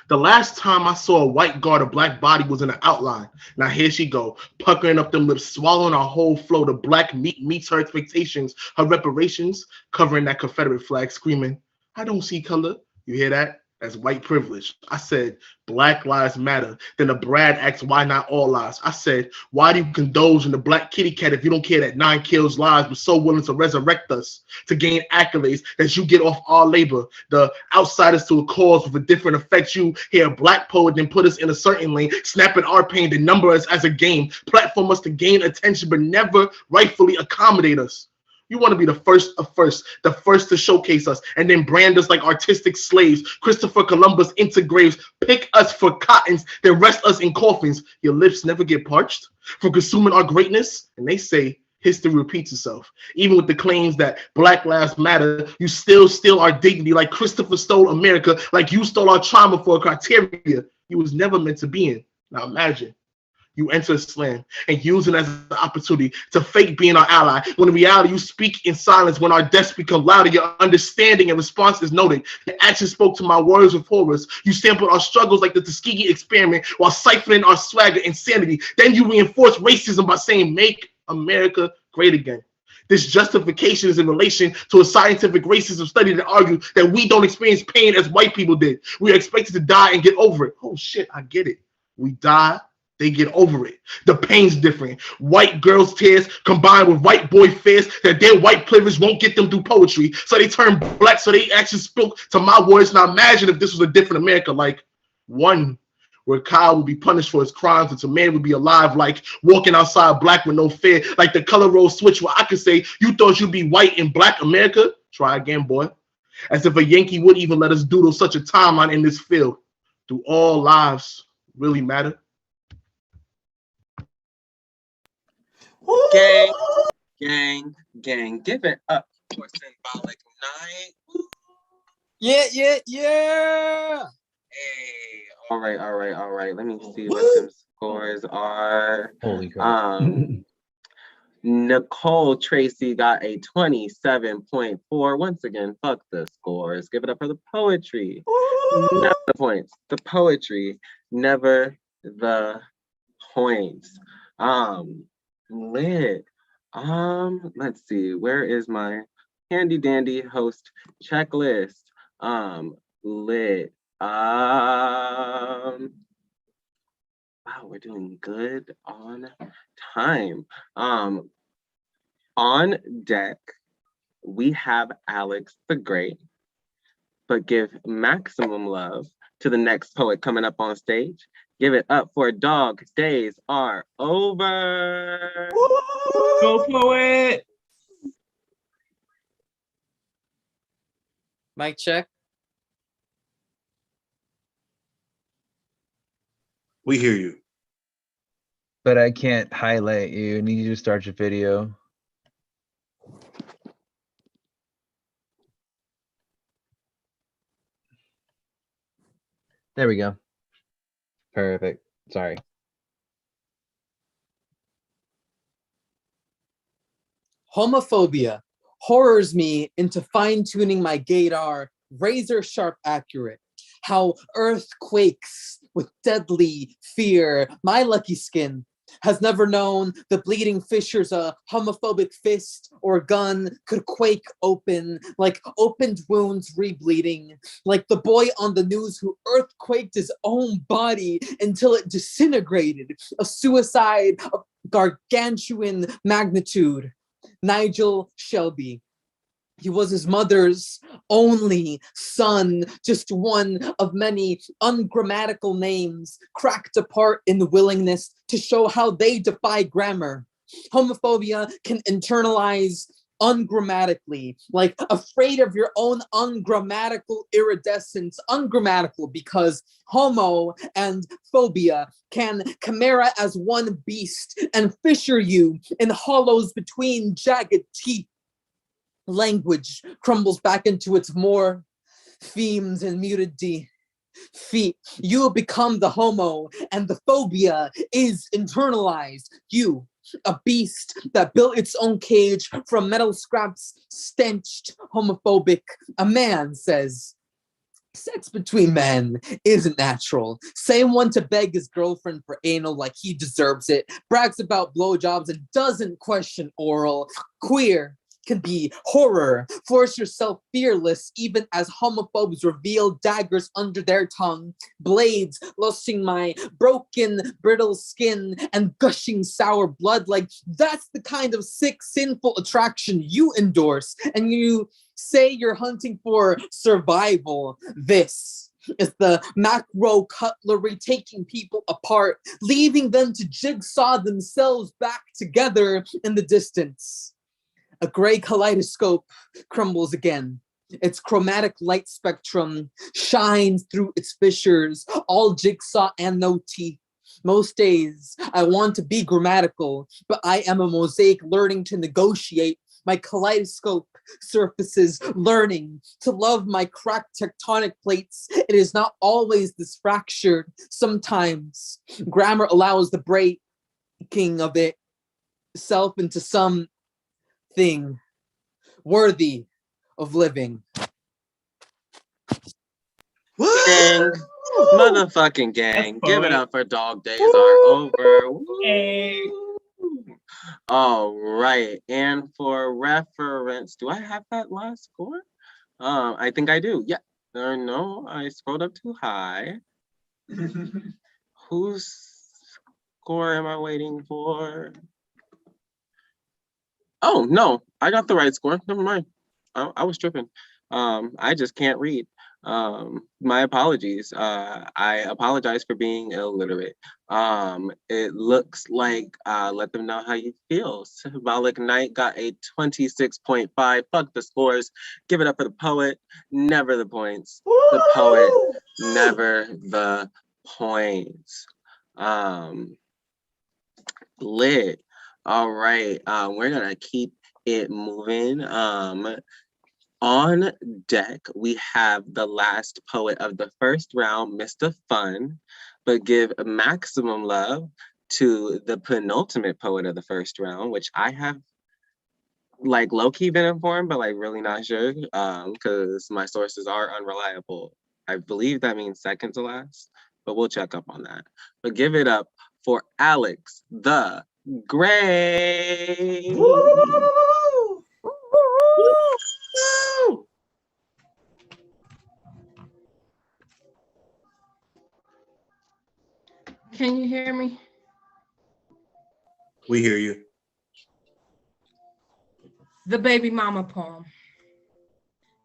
Speaker 11: the last time I saw a white guard, a Black body was in an outline. Now here she go, puckering up them lips, swallowing her whole flow. The Black meat meets her expectations, her reparations, covering that Confederate flag, screaming, I don't see color. You hear that? That's white privilege. I said, Black lives matter. Then the Brad asks, why not all lives? I said, why do you condone in the Black kitty cat if you don't care that 9 kills lives, but so willing to resurrect us, to gain accolades that you get off our labor, the outsiders to a cause with a different effect. You hear a Black poet, then put us in a certain lane, snapping our pain, then number us as a game, platform us to gain attention, but never rightfully accommodate us. You want to be the first of first, the first to showcase us, and then brand us like artistic slaves. Christopher Columbus into graves, pick us for cottons, then rest us in coffins. Your lips never get parched from consuming our greatness. And they say history repeats itself. Even with the claims that Black lives matter, you still steal our dignity like Christopher stole America, like you stole our trauma for a criteria you was never meant to be in. Now imagine. You enter a slam and use it as an opportunity to fake being our ally. When in reality, you speak in silence. When our deaths become louder, your understanding and response is noted. Your actions spoke to my words with horrors. You sampled our struggles like the Tuskegee experiment while siphoning our swagger and sanity. Then you reinforce racism by saying, make America great again. This justification is in relation to a scientific racism study that argued that we don't experience pain as white people did. We are expected to die and get over it. Oh shit, I get it. We die. They get over it. The pain's different. White girls' tears combined with white boy fears that their white privilege won't get them through poetry. So they turn Black, so they actually spoke to my words. Now imagine if this was a different America, like one where Kyle would be punished for his crimes and Tamara would be alive, like walking outside Black with no fear, like the color role switch where I could say, you thought you'd be white in Black America? Try again, boy. As if a Yankee would even let us doodle such a timeline in this field. Do all lives really matter?
Speaker 2: Gang, gang, gang, give it up for Symbolic Night. Woo.
Speaker 6: Yeah.
Speaker 2: Hey, all right. Let me see what some scores are.
Speaker 3: Holy crap.
Speaker 2: Nicole Tracy got a 27.4. Once again, fuck the scores. Give it up for the poetry. Never the points. The poetry, never the points. Lit. Let's see. Where is my handy dandy host checklist? Lit. Wow, we're doing good on time. On deck, we have Alex the Great, but give maximum love to the next poet coming up on stage. Give it up for Dog Days Are Over.
Speaker 4: Go poet.
Speaker 12: Mic check.
Speaker 5: We hear you.
Speaker 3: But I can't highlight you. I need you to start your video. There we go. Perfect. Sorry.
Speaker 12: Homophobia horrors me into fine-tuning my gaydar, razor-sharp accurate. How earth quakes with deadly fear. My lucky skin has never known the bleeding fissures a homophobic fist or gun could quake open, like opened wounds rebleeding, like the boy on the news who earthquaked his own body until it disintegrated, a suicide of gargantuan magnitude. Nigel Shelby. He was his mother's only son, just one of many ungrammatical names cracked apart in the willingness to show how they defy grammar. Homophobia can internalize ungrammatically, like afraid of your own ungrammatical iridescence. Ungrammatical because homo and phobia can chimera as one beast and fissure you in hollows between jagged teeth. Language crumbles back into its more themes and muted feet. You become the homo and the phobia is internalized. You, a beast that built its own cage from metal scraps, stenched homophobic. A man says, sex between men isn't natural. Same one to beg his girlfriend for anal like he deserves it. Brags about blowjobs and doesn't question oral. Queer can be horror. Force yourself fearless, even as homophobes reveal daggers under their tongue, blades lusting my broken, brittle skin and gushing sour blood. Like that's the kind of sick, sinful attraction you endorse, and you say you're hunting for survival. This is the macro cutlery taking people apart, leaving them to jigsaw themselves back together in the distance. A gray kaleidoscope crumbles again. Its chromatic light spectrum shines through its fissures, all jigsaw and no teeth. Most days, I want to be grammatical, but I am a mosaic learning to negotiate. My kaleidoscope surfaces learning to love my cracked tectonic plates. It is not always this fractured. Sometimes grammar allows the breaking of itself into some thing worthy of living.
Speaker 2: Gang, motherfucking gang. Give it up for Dog Days Are Over.
Speaker 4: Hey.
Speaker 2: All right, and for reference, do I have that last score? I think I do. Yeah. No, I scrolled up too high. Whose score am I waiting for? Oh no, I got the right score. Never mind. I was tripping. I just can't read. My apologies. I apologize for being illiterate. It looks like let them know how you feel. Symbolic Night got a 26.5. Fuck the scores. Give it up for the poet. Never the points. The poet. Never the points. Lit. All right, we're gonna keep it moving. On deck, we have the last poet of the first round, Mr. Fun, but give maximum love to the penultimate poet of the first round, which I have like low-key been informed, but like really not sure because my sources are unreliable. I believe that means second to last, but we'll check up on that. But give it up for Alex the Great.
Speaker 5: Woo!
Speaker 13: Can you hear me?
Speaker 11: We hear you.
Speaker 13: The baby mama poem.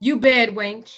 Speaker 13: You bed wench.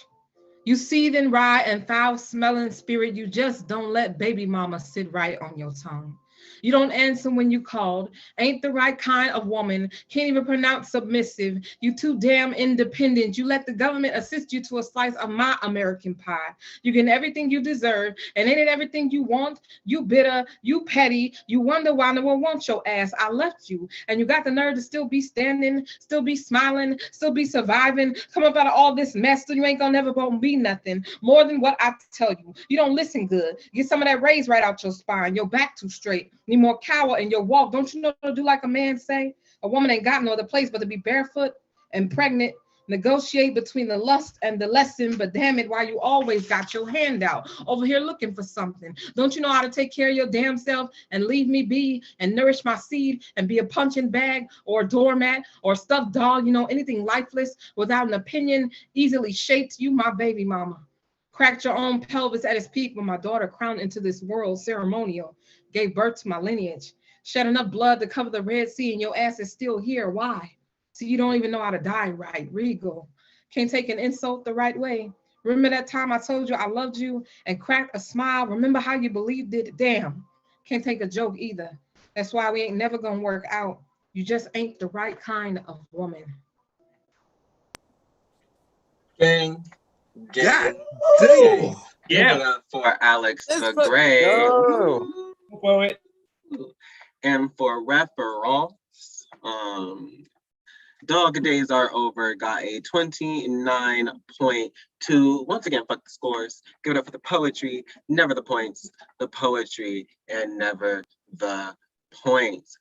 Speaker 13: You seething rye and foul smelling spirit. You just don't let baby mama sit right on your tongue. You don't answer when you called. Ain't the right kind of woman. Can't even pronounce submissive. You too damn independent. You let the government assist you to a slice of my American pie. You get everything you deserve, and ain't it everything you want? You bitter, you petty. You wonder why no one wants your ass. I left you, and you got the nerve to still be standing, still be smiling, still be surviving. Come up out of all this mess, so you ain't gonna never gonna be nothing more than what I tell you. You don't listen good. Get some of that raise right out your spine. Your back too straight. Need more cower in your walk. Don't you know to do like a man say? A woman ain't got no other place but to be barefoot and pregnant. Negotiate between the lust and the lesson, but damn it, why you always got your hand out over here looking for something? Don't you know how to take care of your damn self and leave me be and nourish my seed and be a punching bag or a doormat or a stuffed dog, you know, anything lifeless without an opinion, easily shaped? You my baby mama. Cracked your own pelvis at its peak when my daughter crowned into this world ceremonial, gave birth to my lineage, shed enough blood to cover the Red Sea, and your ass is still here. Why? See, you don't even know how to die right. Regal. Can't take an insult the right way. Remember that time I told you I loved you and cracked a smile? Remember how you believed it? Damn. Can't take a joke either. That's why we ain't never gonna work out. You just ain't the right kind of woman.
Speaker 2: Gang.
Speaker 5: God
Speaker 2: Gang.
Speaker 5: damn.
Speaker 2: Give it up for Alex the Great.
Speaker 4: Poet.
Speaker 2: And for reference, Dog Days Are Over got a 29.2. Once again, fuck the scores. Give it up for the poetry, never the points. The poetry and never the points.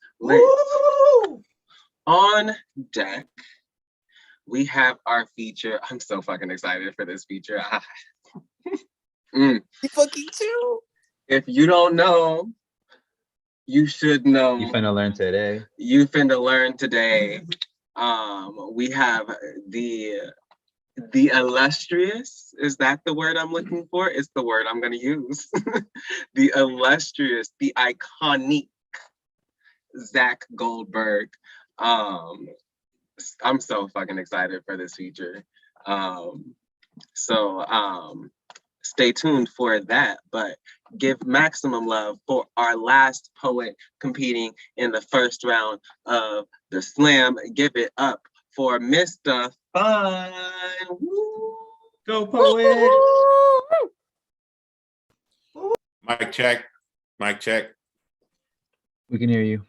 Speaker 2: On deck, we have our feature. I'm so fucking excited for this feature.
Speaker 5: You fucking too.
Speaker 2: If you don't know, you should know.
Speaker 3: You finna learn today.
Speaker 2: You finna learn today. We have the illustrious. Is that the word I'm looking for? It's the word I'm gonna use. The illustrious, the iconic Zach Goldberg. I'm so fucking excited for this feature. Stay tuned for that, but give maximum love for our last poet competing in the first round of the slam. Give it up for Mr. Fun. Woo.
Speaker 4: Go poet.
Speaker 14: Mic check. Mic check.
Speaker 3: We can hear you.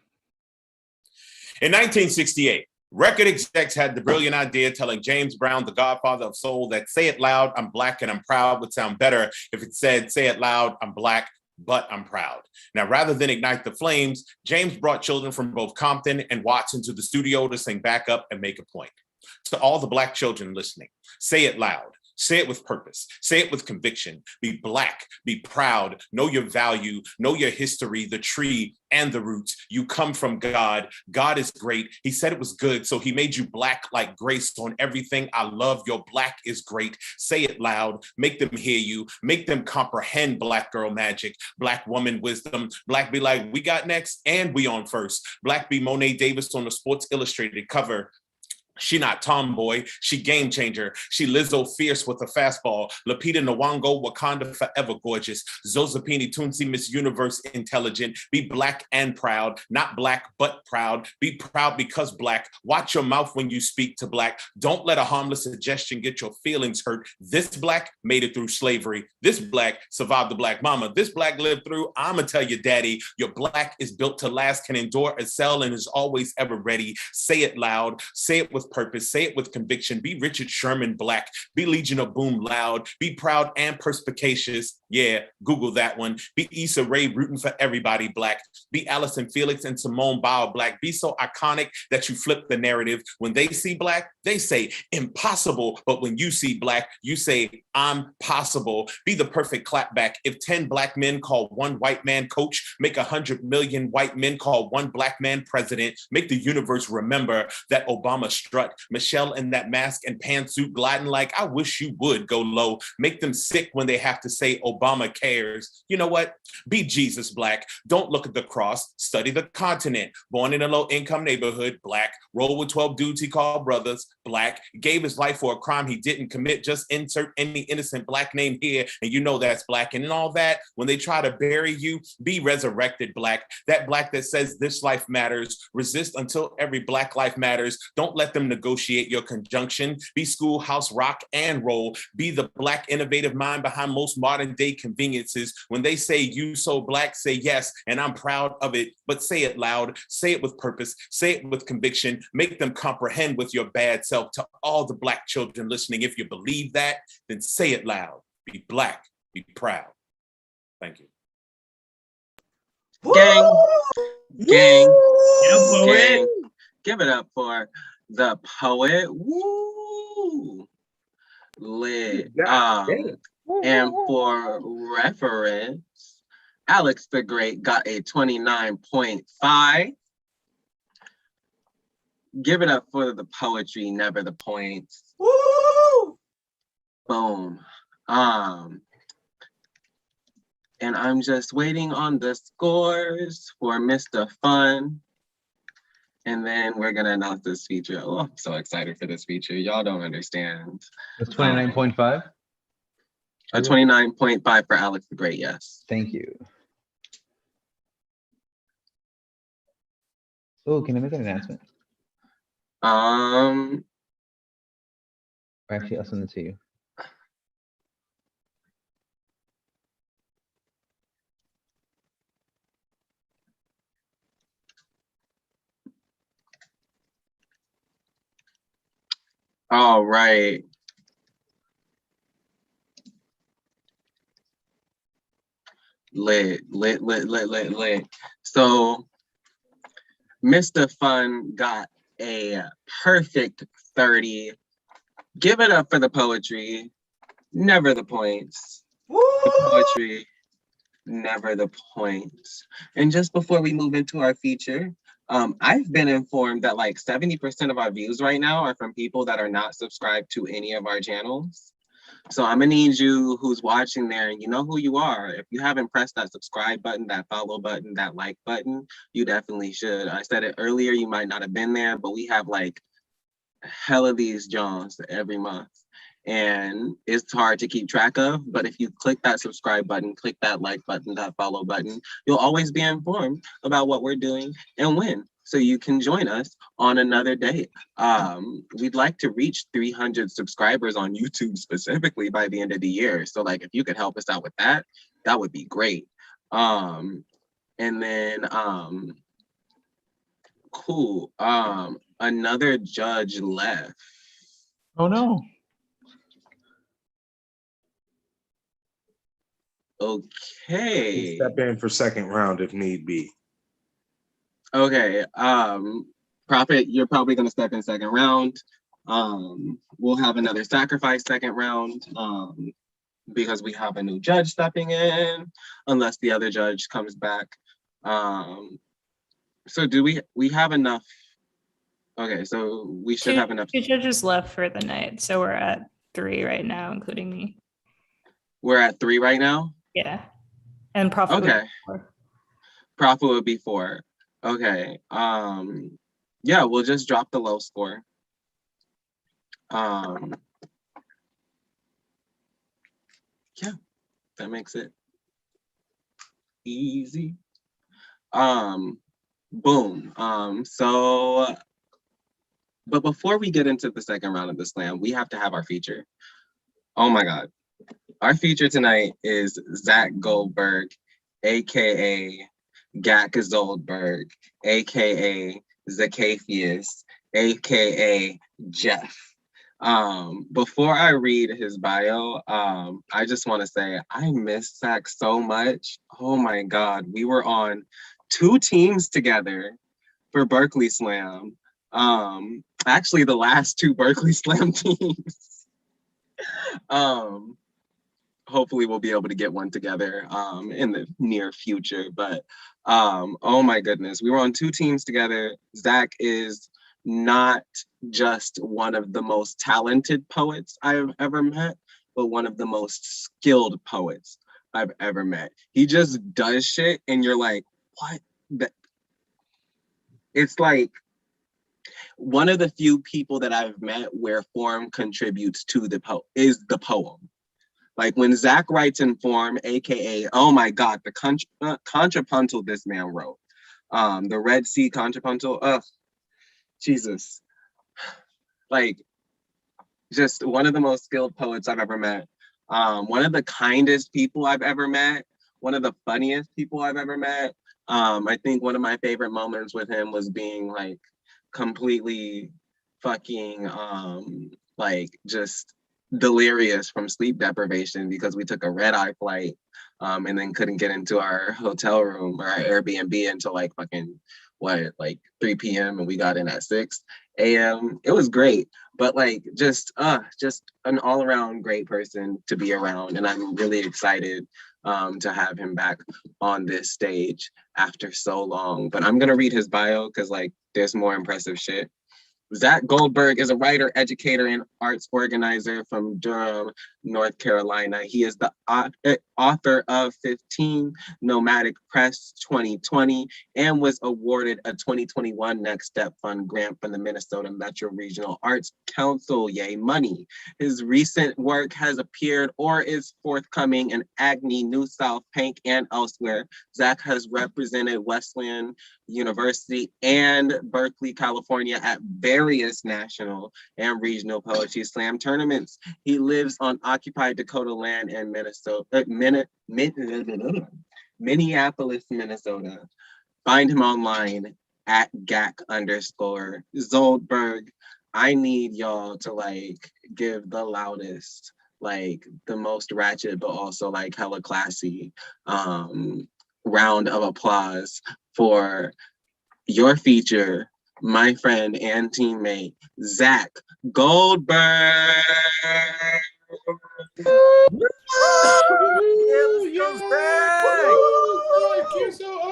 Speaker 14: In 1968, record execs had the brilliant idea telling James Brown, the godfather of soul, that "Say It Loud, I'm Black and I'm Proud" would sound better if it said "Say It Loud, I'm Black, but I'm proud." Now, rather than ignite the flames, James brought children from both Compton and Watts into the studio to sing backup and make a point. To all the Black children listening, say it loud. Say it with purpose. Say it with conviction. Be Black, be proud, know your value, know your history, the tree and the roots. You come from God. God is great. He said it was good, so he made you Black like grace on everything. I love your Black is great. Say it loud. Make them hear you. Make them comprehend Black girl magic, Black woman wisdom. Black be like, we got next and we on first. Black be Monet Davis on the Sports Illustrated cover. She not tomboy, she game changer. She Lizzo fierce with a fastball. Lupita Nyong'o, Wakanda forever gorgeous. Zozapini Toonsi, Miss Universe intelligent. Be Black and proud, not Black but proud. Be proud because Black. Watch your mouth when you speak to Black. Don't let a harmless suggestion get your feelings hurt. This Black made it through slavery. This Black survived the Black mama. This Black lived through, I'ma tell you, daddy, your Black is built to last, can endure a cell, and is always ever ready. Say it loud. Say it with purpose. Say it with conviction. Be Richard Sherman Black. Be Legion of Boom loud. Be proud and perspicacious. Yeah, Google that one. Be Issa Rae rooting for everybody Black. Be Allison Felix and Simone Biles Black. Be so iconic that you flip the narrative. When they see Black, they say impossible. But when you see Black, you say I'm possible. Be the perfect clapback. If 10 Black men call one white man coach, make 100 million white men call one Black man president. Make the universe remember that Obama strut. Michelle in that mask and pantsuit gliding like I wish you would go low. Make them sick when they have to say Obama cares. You know what? Be Jesus Black. Don't look at the cross. Study the continent. Born in a low-income neighborhood, Black. Roll with 12 dudes he called brothers, Black. Gave his life for a crime he didn't commit. Just insert any innocent Black name here, and you know that's Black. And in all that, when they try to bury you, be resurrected Black. That Black that says this life matters. Resist until every Black life matters. Don't let them negotiate your conjunction. Be schoolhouse rock and roll. Be the Black innovative mind behind most modern day conveniences. When they say you so Black, say yes, and I'm proud of it, but say it loud, say it with purpose, say it with conviction, make them comprehend with your bad self. To all the Black children listening, if you believe that, then say it loud. Be Black, be proud. Thank you.
Speaker 2: Gang, gang,
Speaker 4: Yeah,
Speaker 2: gang.
Speaker 4: poet.
Speaker 2: Give it up for the poet. Woo! Lit. And for reference, Alex the Great got a 29.5. Give it up for the poetry, never the points.
Speaker 5: Woo!
Speaker 2: Boom. And I'm just waiting on the scores for Mr. Fun. And then we're gonna announce this feature. Oh, I'm so excited for this feature. Y'all don't understand.
Speaker 3: That's 29.5.
Speaker 2: A 29.5 for Alex the Great, yes.
Speaker 3: Thank you. Oh, can I make an announcement? Or actually, I'll send it to you.
Speaker 2: All right. Lit. So Mr. Fun got a perfect 30. Give it up for the poetry, never the points. The poetry, never the points. And just before we move into our feature, I've been informed that like 70% of our views right now are from people that are not subscribed to any of our channels. So I'm gonna need you who's watching there, and you know who you are. If you haven't pressed that subscribe button, that follow button, that like button, you definitely should. I said it earlier, you might not have been there, but we have like hell of these Johns every month. And it's hard to keep track of, but if you click that subscribe button, click that like button, that follow button, you'll always be informed about what we're doing and when, so you can join us on another day. We'd like to reach 300 subscribers on YouTube specifically by the end of the year. So like, if you could help us out with that, that would be great. And then, cool. Another judge left.
Speaker 3: Oh no.
Speaker 2: Okay.
Speaker 11: Step in for second round if need be.
Speaker 2: Okay. Prophet, you're probably gonna step in second round. We'll have another sacrifice second round, because we have a new judge stepping in, unless the other judge comes back. So do we have enough? Okay, so we should have enough.
Speaker 15: Two judges left for the night, so we're at 3 right now, including me.
Speaker 2: We're at 3 right now?
Speaker 15: Yeah. And Prophet.
Speaker 2: Okay. Prophet would be 4. Okay. Yeah, we'll just drop the low score. Yeah, that makes it easy. Boom. So, but before we get into the second round of the slam, we have to have our feature. Oh my God. Our feature tonight is Zach Goldberg, AKA Gak Zoldberg, AKA Zacchaeus, AKA Jeff. Before I read his bio, I just want to say I miss Zach so much. Oh my God, we were on 2 teams together for Berkeley Slam. Actually, the last 2 Berkeley Slam teams. Hopefully we'll be able to get one together in the near future. But oh my goodness, we were on 2 teams together. Zach is not just one of the most talented poets I've ever met, but one of the most skilled poets I've ever met. He just does shit and you're like, what? It's like one of the few people that I've met where form contributes to the poem. Like when Zach writes in form, AKA, oh my God, the contrapuntal this man wrote. The Red Sea contrapuntal, Jesus. Like just one of the most skilled poets I've ever met. One of the kindest people I've ever met. One of the funniest people I've ever met. I think one of my favorite moments with him was being like completely fucking like just delirious from sleep deprivation because we took a red-eye flight and then couldn't get into our hotel room or our Airbnb until like fucking like 3 p.m. and we got in at 6 a.m. It was great, but like just an all-around great person to be around, and I'm really excited to have him back on this stage after so long. But I'm gonna read his bio because like there's more impressive shit. Zach Goldberg is a writer, educator, and arts organizer from Durham, North Carolina. He is the author of 15 Nomadic Press 2020 and was awarded a 2021 Next Step Fund grant from the Minnesota Metro Regional Arts Council. Yay, money. His recent work has appeared or is forthcoming in Agni, New South, Pank, and elsewhere. Zach has represented Wesleyan University and Berkeley, California at various national and regional poetry slam tournaments. He lives on occupied Dakota land in Minneapolis, Minnesota. Find him online at @GAC_Zoldberg. I need y'all to like give the loudest, like the most ratchet, but also like hella classy round of applause for your feature, my friend and teammate, Zach Goldberg.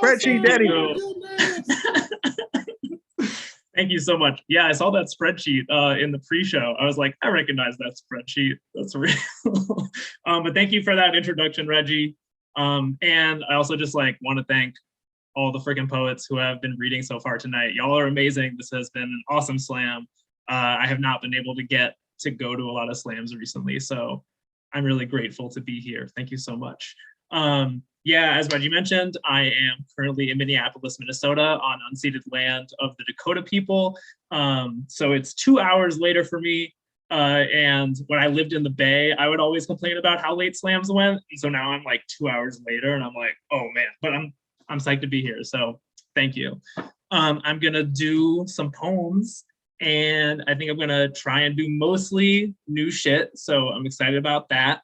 Speaker 4: Spreadsheet daddy. Thank you so much. Yeah, I saw that spreadsheet in the pre-show. I was like, I recognize that spreadsheet. That's real. But thank you for that introduction, Reggie. And I also just like want to thank all the freaking poets who have been reading so far tonight. Y'all are amazing. This has been an awesome slam. I have not been able to get to go to a lot of slams recently, so I'm really grateful to be here. Thank you so much. Yeah, as Reggie mentioned, I am currently in Minneapolis, Minnesota on unceded land of the Dakota people. So it's 2 hours later for me. And when I lived in the Bay, I would always complain about how late slams went. And so now I'm like 2 hours later and I'm like, oh man, but I'm psyched to be here. So thank you. I'm gonna do some poems and I think I'm gonna try and do mostly new shit. So I'm excited about that.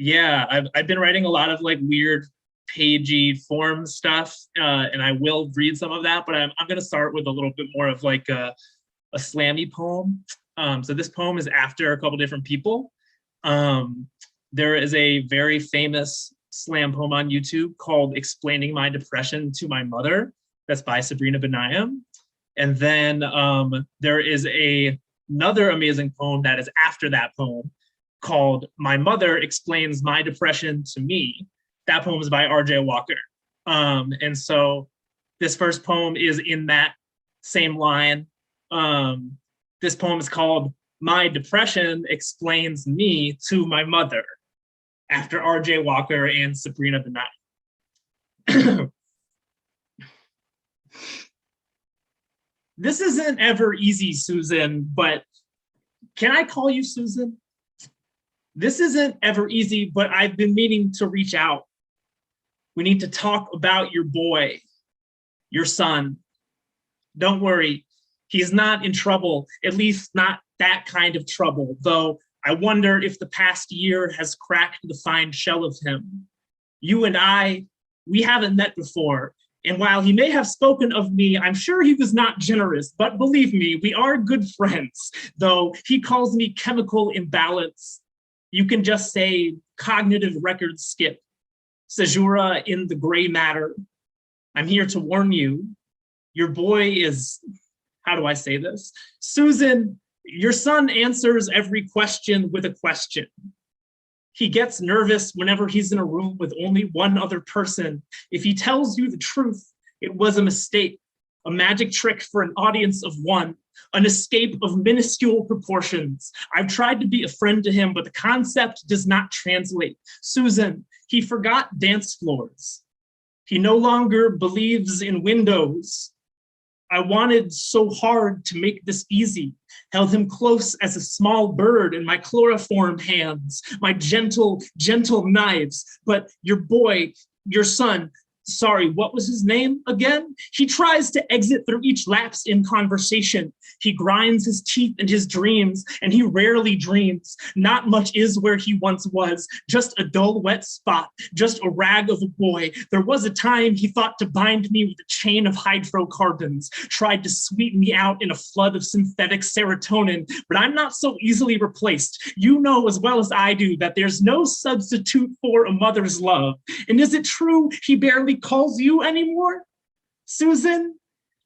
Speaker 4: Yeah, I've been writing a lot of like weird pagey form stuff and I will read some of that, but I'm gonna start with a little bit more of like a slammy poem. So this poem is after a couple different people. There is a very famous slam poem on YouTube called Explaining My Depression to My Mother. That's by Sabrina Benayem. And then there is another amazing poem that is after that poem called My Mother Explains My Depression to Me. That poem is by RJ Walker. And so this first poem is in that same line. This poem is called My Depression Explains Me to My Mother, after RJ Walker and Sabrina Benayem. This isn't ever easy, Susan, but can I call you Susan? This isn't ever easy, but I've been meaning to reach out. We need to talk about your boy, your son. Don't worry, He's not in trouble, at least not that kind of trouble, though I wonder if the past year has cracked the fine shell of him. You and I, we haven't met before, and while he may have spoken of me, I'm sure he was not generous, but believe me, we are good friends, though he calls me chemical imbalance. You can just say cognitive record skip, caesura in the gray matter. I'm here to warn you, your boy is, how do I say this? Susan, your son answers every question with a question. He gets nervous whenever he's in a room with only one other person. If he tells you the truth, it was a mistake, a magic trick for an audience of one, an escape of minuscule proportions. I've tried to be a friend to him, but the concept does not translate. Susan, he forgot dance floors. He no longer believes in windows. I wanted so hard to make this easy, held him close as a small bird in my chloroform hands, my gentle, gentle knives. But your boy, your son, sorry, what was his name again? He tries to exit through each lapse in conversation. He grinds his teeth in his dreams, and he rarely dreams. Not much is where he once was, just a dull, wet spot, just a rag of a boy. There was a time he thought to bind me with a chain of hydrocarbons, tried to sweep me out in a flood of synthetic serotonin, but I'm not so easily replaced. You know as well as I do that there's no substitute for a mother's love. And is it true he barely calls you anymore? Susan,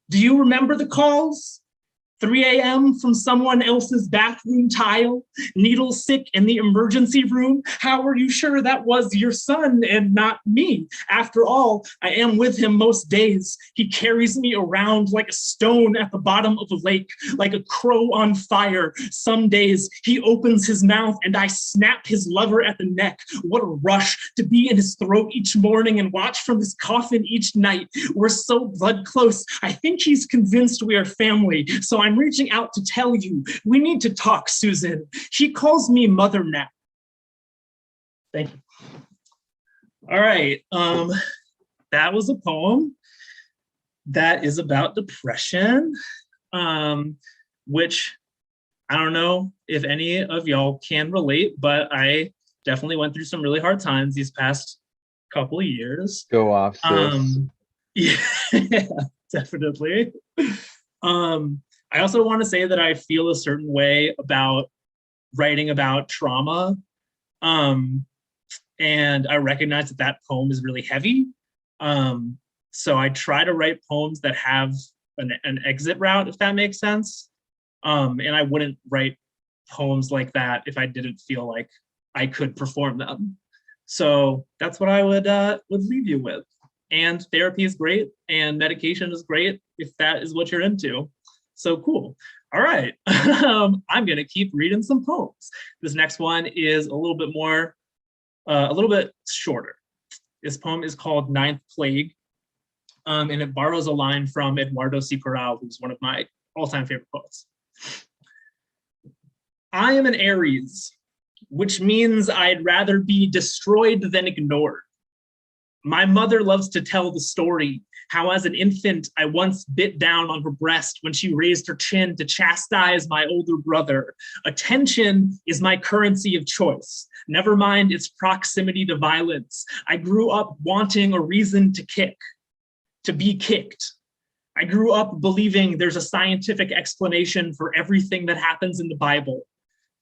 Speaker 4: do you remember the calls? 3 a.m. from someone else's bathroom tile, needle sick in the emergency room. How are you sure that was your son and not me? After all, I am with him most days. He carries me around like a stone at the bottom of a lake, like a crow on fire. Some days he opens his mouth and I snap his lover at the neck. What a rush to be in his throat each morning and watch from his coffin each night. We're so blood close. I think he's convinced we are family. So I'm reaching out to tell you, we need to talk, Susan. He calls me mother now. Thank you. All right, that was a poem that is about depression, which I don't know if any of y'all can relate, but I definitely went through some really hard times these past couple of years.
Speaker 3: Go off, sis.
Speaker 4: Yeah, definitely. I also want to say that I feel a certain way about writing about trauma. And I recognize that that poem is really heavy. So I try to write poems that have an exit route, if that makes sense. And I wouldn't write poems like that if I didn't feel like I could perform them. So that's what I would leave you with. And therapy is great, and medication is great if that is what you're into. So cool. All right. I'm going to keep reading some poems. This next one is a little bit more, a little bit shorter. This poem is called Ninth Plague, and it borrows a line from Eduardo C. Corral, who's one of my all-time favorite poets. I am an Aries, which means I'd rather be destroyed than ignored. My mother loves to tell the story how as an infant, I once bit down on her breast when she raised her chin to chastise my older brother. Attention is my currency of choice. Never mind its proximity to violence. I grew up wanting a reason to kick, to be kicked. I grew up believing there's a scientific explanation for everything that happens in the Bible.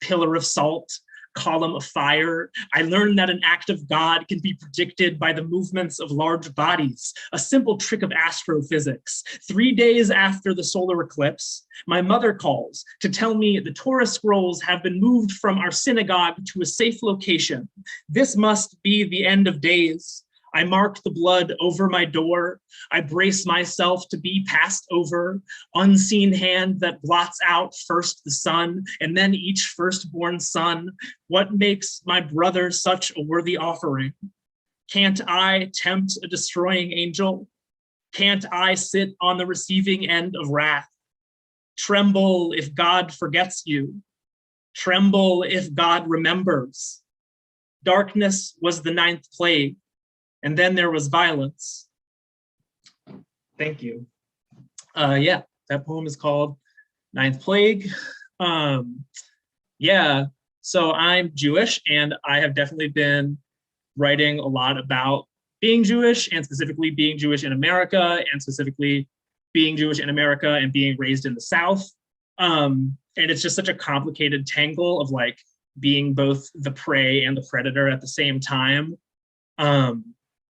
Speaker 4: Pillar of salt, column of fire. I learned that an act of God can be predicted by the movements of large bodies, a simple trick of astrophysics. 3 days after the solar eclipse, my mother calls to tell me the Torah scrolls have been moved from our synagogue to a safe location. This must be the end of days. I mark the blood over my door. I brace myself to be passed over. Unseen hand that blots out first the sun and then each firstborn son. What makes my brother such a worthy offering? Can't I tempt a destroying angel? Can't I sit on the receiving end of wrath? Tremble if God forgets you. Tremble if God remembers. Darkness was the ninth plague. And then there was violence. Thank you. Yeah, that poem is called Ninth plague. Yeah, so I'm Jewish, and I have definitely been writing a lot about being Jewish, and specifically being Jewish in America, and specifically being Jewish in America and being raised in the South. And it's just such a complicated tangle of like being both the prey and the predator at the same time.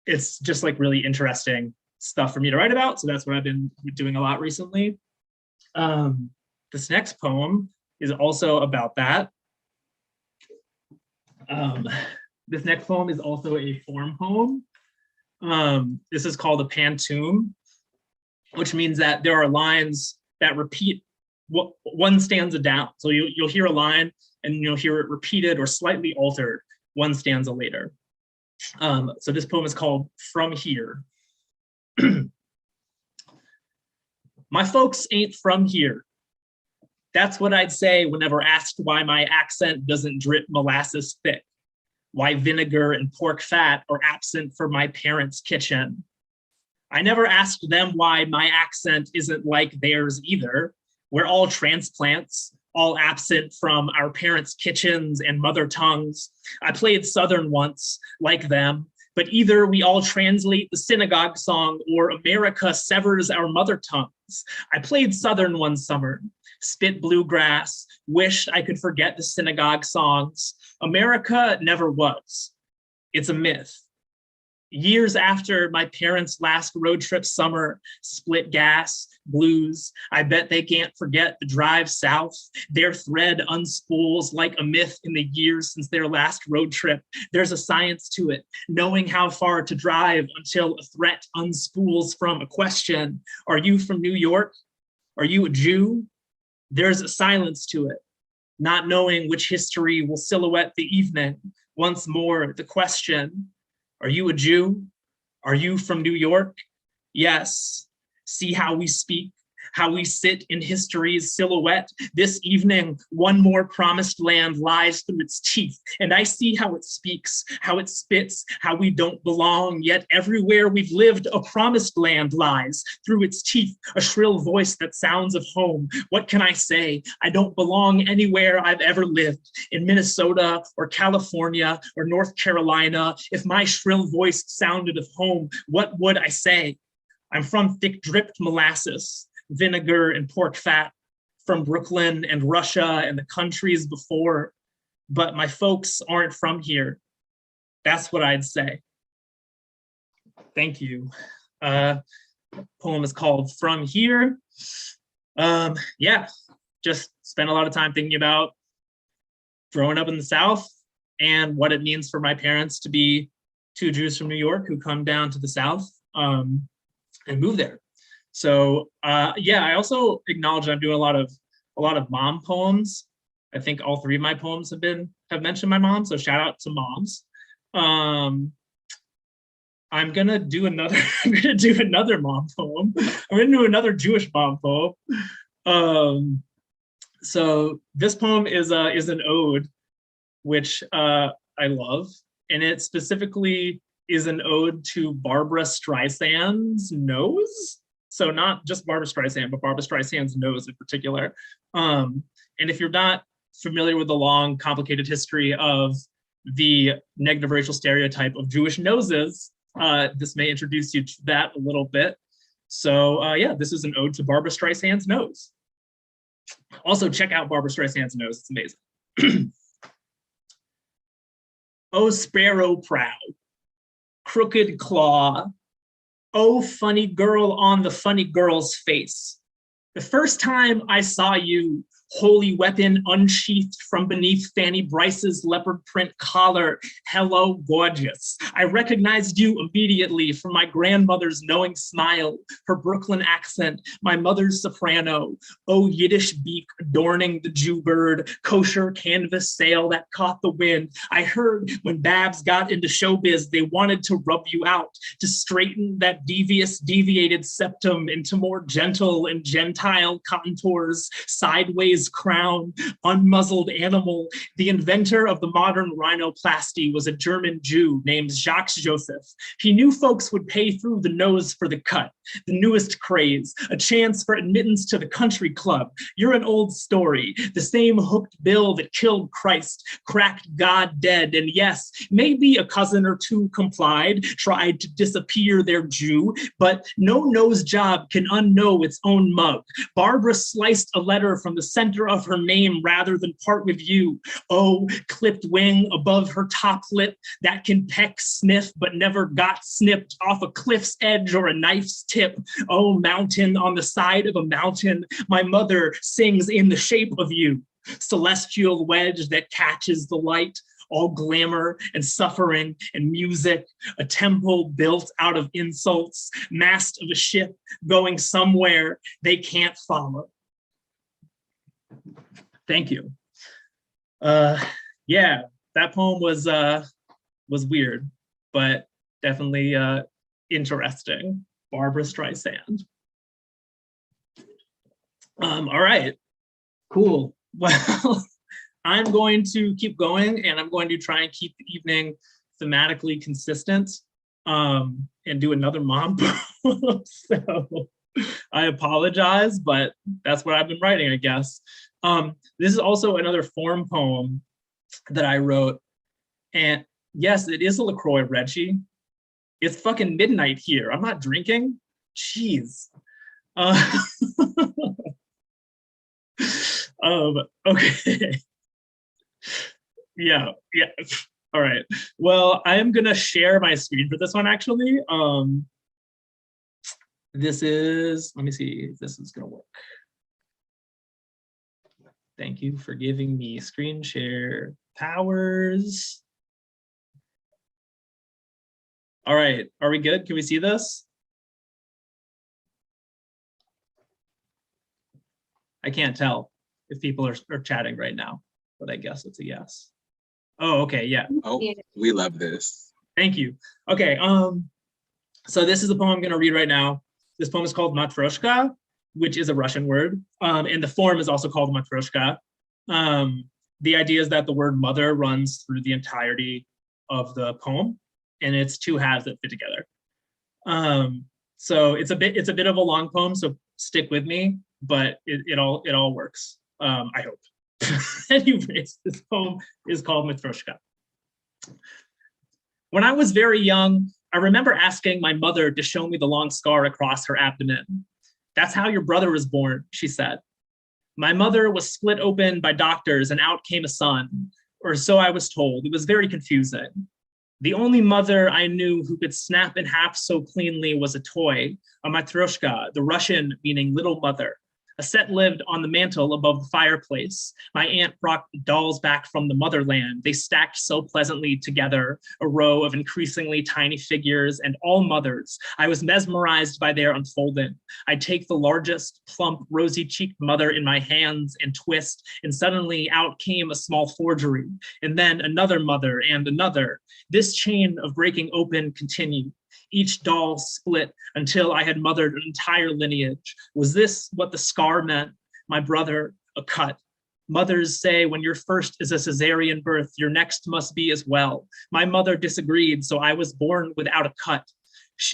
Speaker 4: It's just like really interesting stuff for me to write about. So that's what I've been doing a lot recently. This next poem is also about that. This next poem is also a form poem. This is called a pantoum, which means that there are lines that repeat one stanza down. So you'll hear a line and you'll hear it repeated or slightly altered one stanza later. So this poem is called From Here. My folks ain't from here. That's what I'd say whenever asked why my accent doesn't drip molasses thick, why vinegar and pork fat are absent from my parents' kitchen. I never asked them why my accent isn't like theirs either. We're all transplants, all absent from our parents' kitchens and mother tongues. I played Southern once, like them, but either we all translate the synagogue song or America severs our mother tongues. I played Southern one summer, spit bluegrass, wished I could forget the synagogue songs. America never was. It's a myth. Years after my parents' last road trip summer, split gas, blues, I bet they can't forget the drive south. Their thread unspools like a myth in the years since their last road trip. There's a science to it, knowing how far to drive until a threat unspools from a question. Are you from New York? Are you a Jew? There's a silence to it, not knowing which history will silhouette the evening. Once more, the question, are you a Jew? Are you from New York? Yes. See how we speak, how we sit in history's silhouette. This evening, one more promised land lies through its teeth, and I see how it speaks, how it spits, how we don't belong, yet everywhere we've lived, a promised land lies through its teeth, a shrill voice that sounds of home. What can I say? I don't belong anywhere I've ever lived, in Minnesota or California or North Carolina. If my shrill voice sounded of home, what would I say? I'm from thick dripped molasses, vinegar and pork fat, from Brooklyn and Russia and the countries before, but my folks aren't from here. That's what I'd say. Thank you. Poem is called From Here. Yeah, just spent a lot of time thinking about growing up in the South and what it means for my parents to be two Jews from New York who come down to the South and move there. So yeah, I also acknowledge I'm doing a lot of mom poems. I think all three of my poems have mentioned my mom, so shout out to moms. I'm gonna do another mom poem. I'm gonna do another Jewish mom poem. So this poem is an ode, which I love, and it specifically is an ode to Barbra Streisand's nose. So not just Barbra Streisand, but Barbra Streisand's nose in particular. And if you're not familiar with the long, complicated history of the negative racial stereotype of Jewish noses, this may introduce you to that a little bit. So yeah, this is an ode to Barbra Streisand's nose. Also check out Barbra Streisand's nose, it's amazing. Oh, sparrow proud, crooked claw, oh, funny girl on the funny girl's face. The first time I saw you, holy weapon unsheathed from beneath Fanny Bryce's leopard print collar. Hello, gorgeous. I recognized you immediately from my grandmother's knowing smile, her Brooklyn accent, my mother's soprano. Oh, Yiddish beak adorning the Jew bird, kosher canvas sail that caught the wind. I heard when Babs got into showbiz, they wanted to rub you out, to straighten that deviated septum into more gentle and gentile contours, sideways Hercules crown, unmuzzled animal. The inventor of the modern rhinoplasty was a German Jew named Jacques Joseph. He knew folks would pay through the nose for the cut, the newest craze, a chance for admittance to the country club. You're an old story, the same hooked bill that killed Christ, cracked God dead, and yes, maybe a cousin or two complied, tried to disappear their Jew, but no nose job can unknow its own mug. Barbra sliced a letter from the center of her name rather than part with you. Oh, clipped wing above her top lip that can peck, sniff, but never got snipped off a cliff's edge or a knife's tip. Oh, mountain on the side of a mountain, my mother sings in the shape of you. Celestial wedge that catches the light, all glamour and suffering and music, a temple built out of insults, mast of a ship going somewhere they can't follow. Thank you. Yeah, that poem was weird, but definitely interesting. Barbra Streisand. All right, cool. Well, I'm going to keep going and I'm going to try and keep the evening thematically consistent and do another mom poem. So I apologize, but that's what I've been writing, I guess. This is also another form poem that I wrote. And yes, it is a LaCroix, Reggie. It's fucking midnight here. I'm not drinking. Jeez. Okay. Yeah. All right. Well, I'm gonna share my screen for this one actually. This is, let me see if this is gonna work. Thank you for giving me screen share powers. All right, are we good? Can we see this? I can't tell if people are chatting right now, but I guess it's a yes. Oh, okay, yeah.
Speaker 2: Oh, we love this.
Speaker 4: Thank you. Okay, so this is the poem I'm gonna read right now. This poem is called Matrishka, which is a Russian word, and the form is also called Matrishka. The idea is that the word mother runs through the entirety of the poem, and it's two halves that fit together. So it's a bit of a long poem, so stick with me, but it all works. I hope. Anyways, this poem is called Matrishka. When I was very young, I remember asking my mother to show me the long scar across her abdomen. That's how your brother was born, she said. My mother was split open by doctors and out came a son, or so I was told. It was very confusing. The only mother I knew who could snap in half so cleanly was a toy, a Matrishka, the Russian meaning little mother. A set lived on the mantle above the fireplace. My aunt brought dolls back from the motherland. They stacked so pleasantly together, a row of increasingly tiny figures and all mothers. I was mesmerized by their unfolding. I'd take the largest, plump, rosy-cheeked mother in my hands and twist, and suddenly out came a small forgery, and then another mother and another. This chain of breaking open continued. Each doll split until I had mothered an entire lineage. Was this what the scar meant? My brother, a cut. Mothers say when your first is a cesarean birth, your next must be as well. My mother disagreed, so I was born without a cut,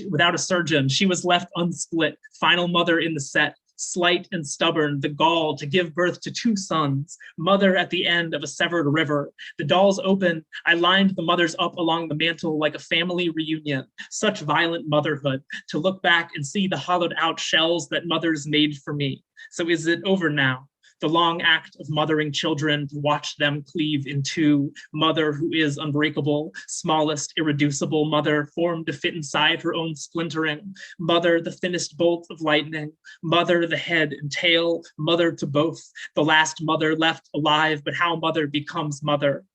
Speaker 4: without a surgeon. She was left unsplit, final mother in the set. Slight and stubborn, the gall to give birth to two sons, mother at the end of a severed river. The dolls open, I lined the mothers up along the mantle like a family reunion. Such violent motherhood, to look back and see the hollowed out shells that mothers made for me. So is it over now? The long act of mothering children, to watch them cleave in two. Mother who is unbreakable, smallest, irreducible mother, formed to fit inside her own splintering. Mother, the thinnest bolt of lightning. Mother, the head and tail. Mother to both. The last mother left alive, but how mother becomes mother.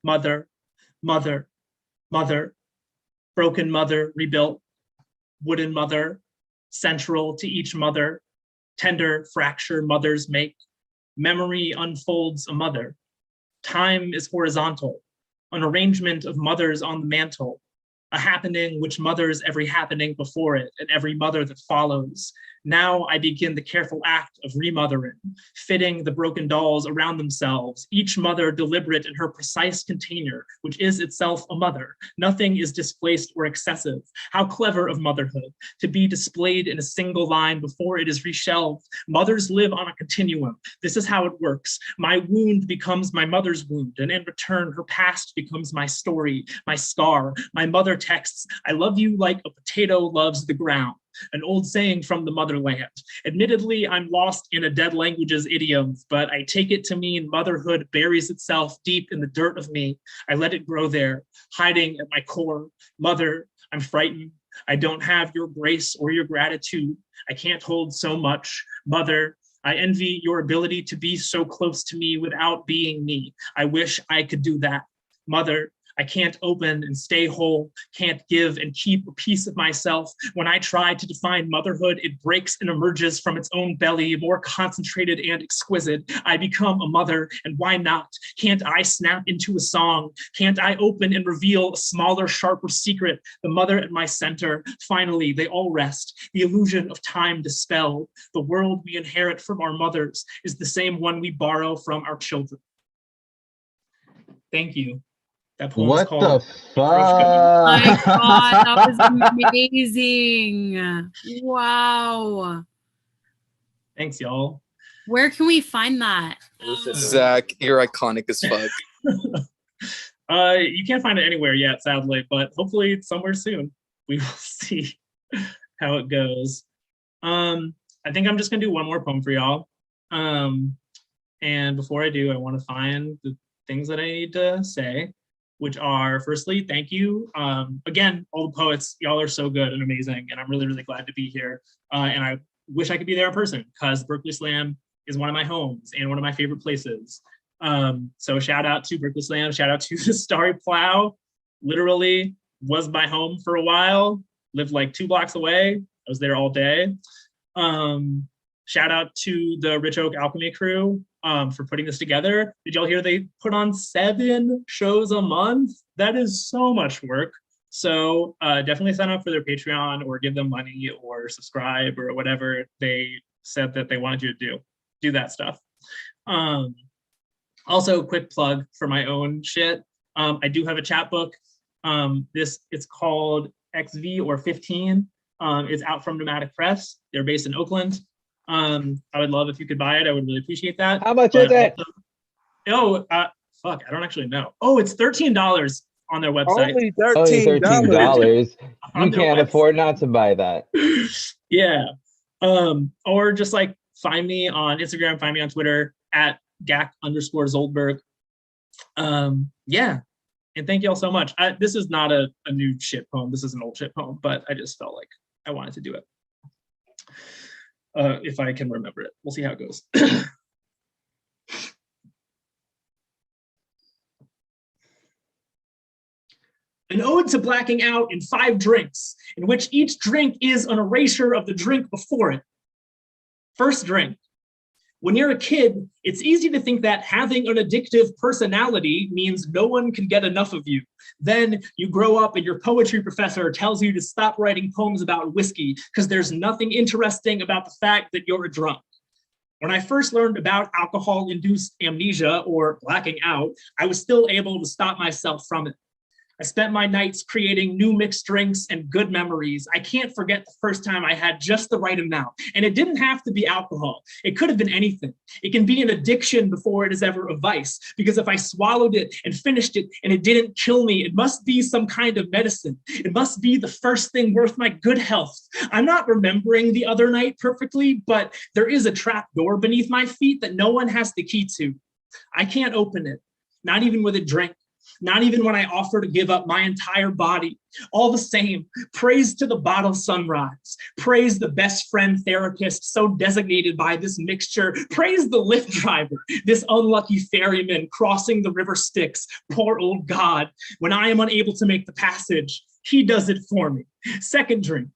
Speaker 4: Mother, mother, mother. Broken mother rebuilt. Wooden mother, central to each mother. Tender fracture mothers make. Memory unfolds a mother. Time is horizontal, an arrangement of mothers on the mantle, a happening which mothers every happening before it and every mother that follows. Now I begin the careful act of remothering, fitting the broken dolls around themselves, each mother deliberate in her precise container, which is itself a mother. Nothing is displaced or excessive. How clever of motherhood, to be displayed in a single line before it is reshelved. Mothers live on a continuum. This is how it works. My wound becomes my mother's wound, and in return, her past becomes my story, my scar. My mother texts, "I love you like a potato loves the ground," an old saying from the motherland. Admittedly, I'm lost in a dead language's idioms, but I take it to mean motherhood buries itself deep in the dirt of me. I let it grow there, hiding at my core. Mother, I'm frightened. I don't have your grace or your gratitude. I can't hold so much. Mother, I envy your ability to be so close to me without being me. I wish I could do that. Mother, I can't open and stay whole, can't give and keep a piece of myself. When I try to define motherhood, it breaks and emerges from its own belly, more concentrated and exquisite. I become a mother, and why not? Can't I snap into a song? Can't I open and reveal a smaller, sharper secret? The mother at my center. Finally, they all rest. The illusion of time dispelled. The world we inherit from our mothers is the same one we borrow from our children. Thank you. That poem is
Speaker 3: What
Speaker 4: called
Speaker 3: the
Speaker 4: Matrishka.
Speaker 9: Oh my
Speaker 3: fuck?
Speaker 9: God, that was amazing. Wow.
Speaker 4: Thanks, y'all.
Speaker 9: Where can we find that?
Speaker 5: Zach, you're iconic as fuck.
Speaker 4: You can't find it anywhere yet, sadly, but hopefully somewhere soon. We will see how it goes. I think I'm just gonna do one more poem for y'all. And before I do, I want to find the things that I need to say, which are, firstly, thank you. Again, all the poets, y'all are so good and amazing, and I'm really, really glad to be here. And I wish I could be there in person, because Berkeley Slam is one of my homes and one of my favorite places. So shout out to Berkeley Slam, shout out to the Starry Plough. Literally was my home for a while, lived like 2 blocks away. I was there all day. Shout out to the Rich Oak Alchemy crew for putting this together. Did y'all hear they put on 7 shows a month? That is so much work. So definitely sign up for their Patreon or give them money or subscribe or whatever they said that they wanted you to do. Do that stuff. Also, quick plug for my own shit. I do have a chapbook. It's called XV or 15. It's out from Nomadic Press. They're based in Oakland. I would love if you could buy it. I would really appreciate that.
Speaker 3: How much is it?
Speaker 4: Fuck, I don't actually know. Oh, it's $13 on their website.
Speaker 5: Only
Speaker 3: $13.
Speaker 4: On
Speaker 3: You
Speaker 4: their
Speaker 3: can't
Speaker 4: website.
Speaker 3: afford not to buy that.
Speaker 4: Yeah. Or just like find me on Instagram, find me on Twitter at @GAC_Zoldberg. Yeah. And thank you all so much. This is not a new shit poem. This is an old shit poem, but I just felt like I wanted to do it. If I can remember it. We'll see how it goes. An ode to blacking out in 5 drinks, in which each drink is an erasure of the drink before it. First drink. When you're a kid, it's easy to think that having an addictive personality means no one can get enough of you. Then you grow up and your poetry professor tells you to stop writing poems about whiskey because there's nothing interesting about the fact that you're a drunk. When I first learned about alcohol-induced amnesia or blacking out, I was still able to stop myself from it. I spent my nights creating new mixed drinks and good memories. I can't forget the first time I had just the right amount. And it didn't have to be alcohol. It could have been anything. It can be an addiction before it is ever a vice. Because if I swallowed it and finished it and it didn't kill me, it must be some kind of medicine. It must be the first thing worth my good health. I'm not remembering the other night perfectly, but there is a trap door beneath my feet that no one has the key to. I can't open it, not even with a drink. Not even when I offer to give up my entire body. All the same, praise to the bottle sunrise. Praise the best friend therapist so designated by this mixture. Praise the Lyft driver, this unlucky ferryman crossing the river Styx. Poor old God, when I am unable to make the passage, he does it for me. Second drink.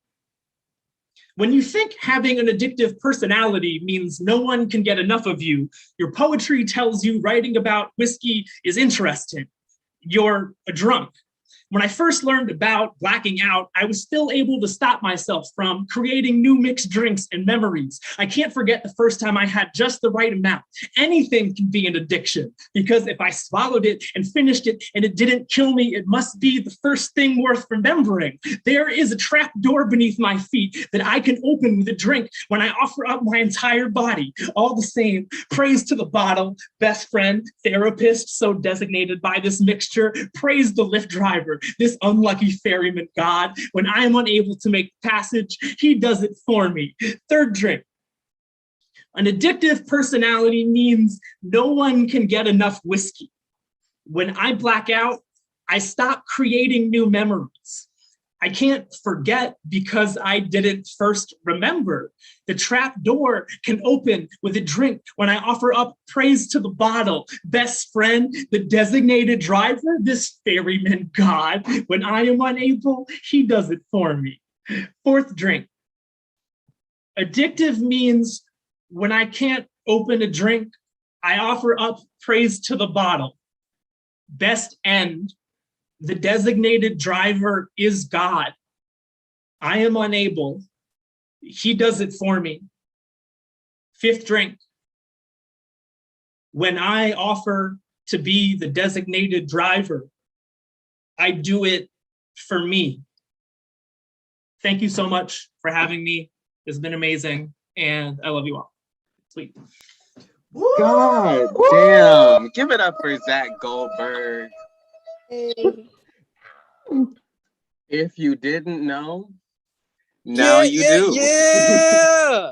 Speaker 4: When you think having an addictive personality means no one can get enough of you, your poetry tells you writing about whiskey is interesting. You're a drunk. When I first learned about blacking out, I was still able to stop myself from creating new mixed drinks and memories. I can't forget the first time I had just the right amount. Anything can be an addiction, because if I swallowed it and finished it and it didn't kill me, it must be the first thing worth remembering. There is a trap door beneath my feet that I can open with a drink when I offer up my entire body. All the same, praise to the bottle, best friend, therapist, so designated by this mixture, praise the Lyft driver, this unlucky ferryman god. When I am unable to make the passage, he does it for me. Third drink. An addictive personality means no one can get enough whiskey. When I black out, I stop creating new memories. I can't forget because I didn't first remember. The trap door can open with a drink when I offer up praise to the bottle, best friend, the designated driver, this ferryman god. When I am unable, he does it for me. Fourth drink. Addictive means when I can't open a drink, I offer up praise to the bottle. Best end. The designated driver is God. I am unable. He does it for me. Fifth drink. When I offer to be the designated driver, I do it for me. Thank you so much for having me. It's been amazing, and I love you all. Sweet.
Speaker 2: God damn. Give it up for Zach Goldberg. If you didn't know, now you do.
Speaker 5: Yeah.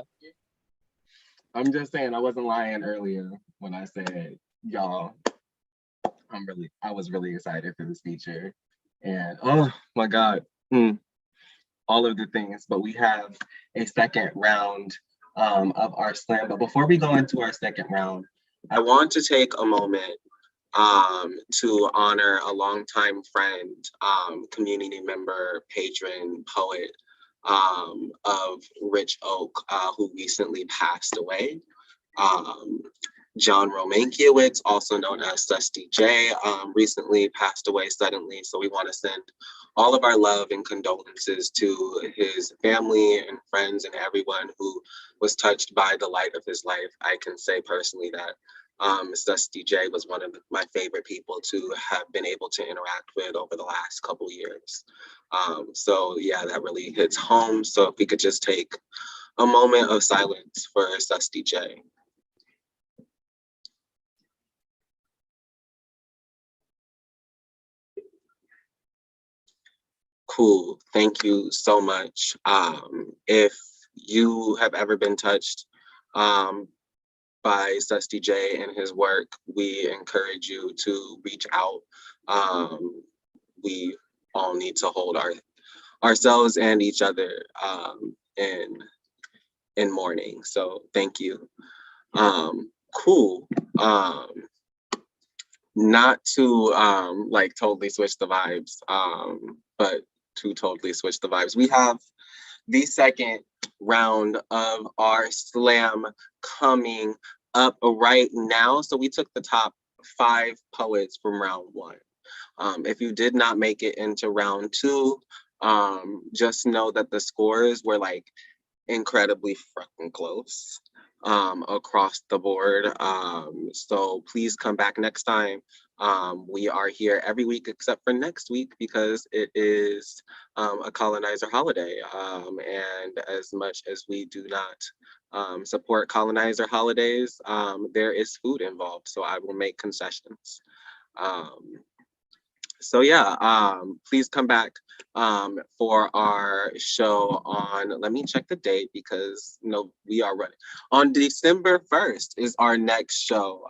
Speaker 2: I'm just saying, I wasn't lying earlier when I said, y'all, I was really excited for this feature. And oh my God, all of the things. But we have a second round of our slam. But before we go into our second round, I want to take a moment to honor a longtime friend, community member, patron, poet of Rich Oak, who recently passed away. John Romankiewicz, also known as Dusty J, recently passed away suddenly. So we want to send all of our love and condolences to his family and friends and everyone who was touched by the light of his life. I can say personally that Dusty J was one of my favorite people to have been able to interact with over the last couple years. So yeah, that really hits home. So if we could just take a moment of silence for Dusty J. Cool, thank you so much. If you have ever been touched by Dusty J and his work, we encourage you to reach out. We all need to hold ourselves and each other in mourning. So thank you. Cool. Not to like totally switch the vibes, but to totally switch the vibes. We have the second round of our slam coming up right now. So we took the top 5 poets from round 1. If you did not make it into round 2, just know that the scores were like incredibly fucking close across the board. So please come back next time. We are here every week except for next week because it is a colonizer holiday. And as much as we do not support colonizer holidays, there is food involved, so I will make concessions. So yeah, please come back for our show on, let me check the date because we are running. On December 1st is our next show.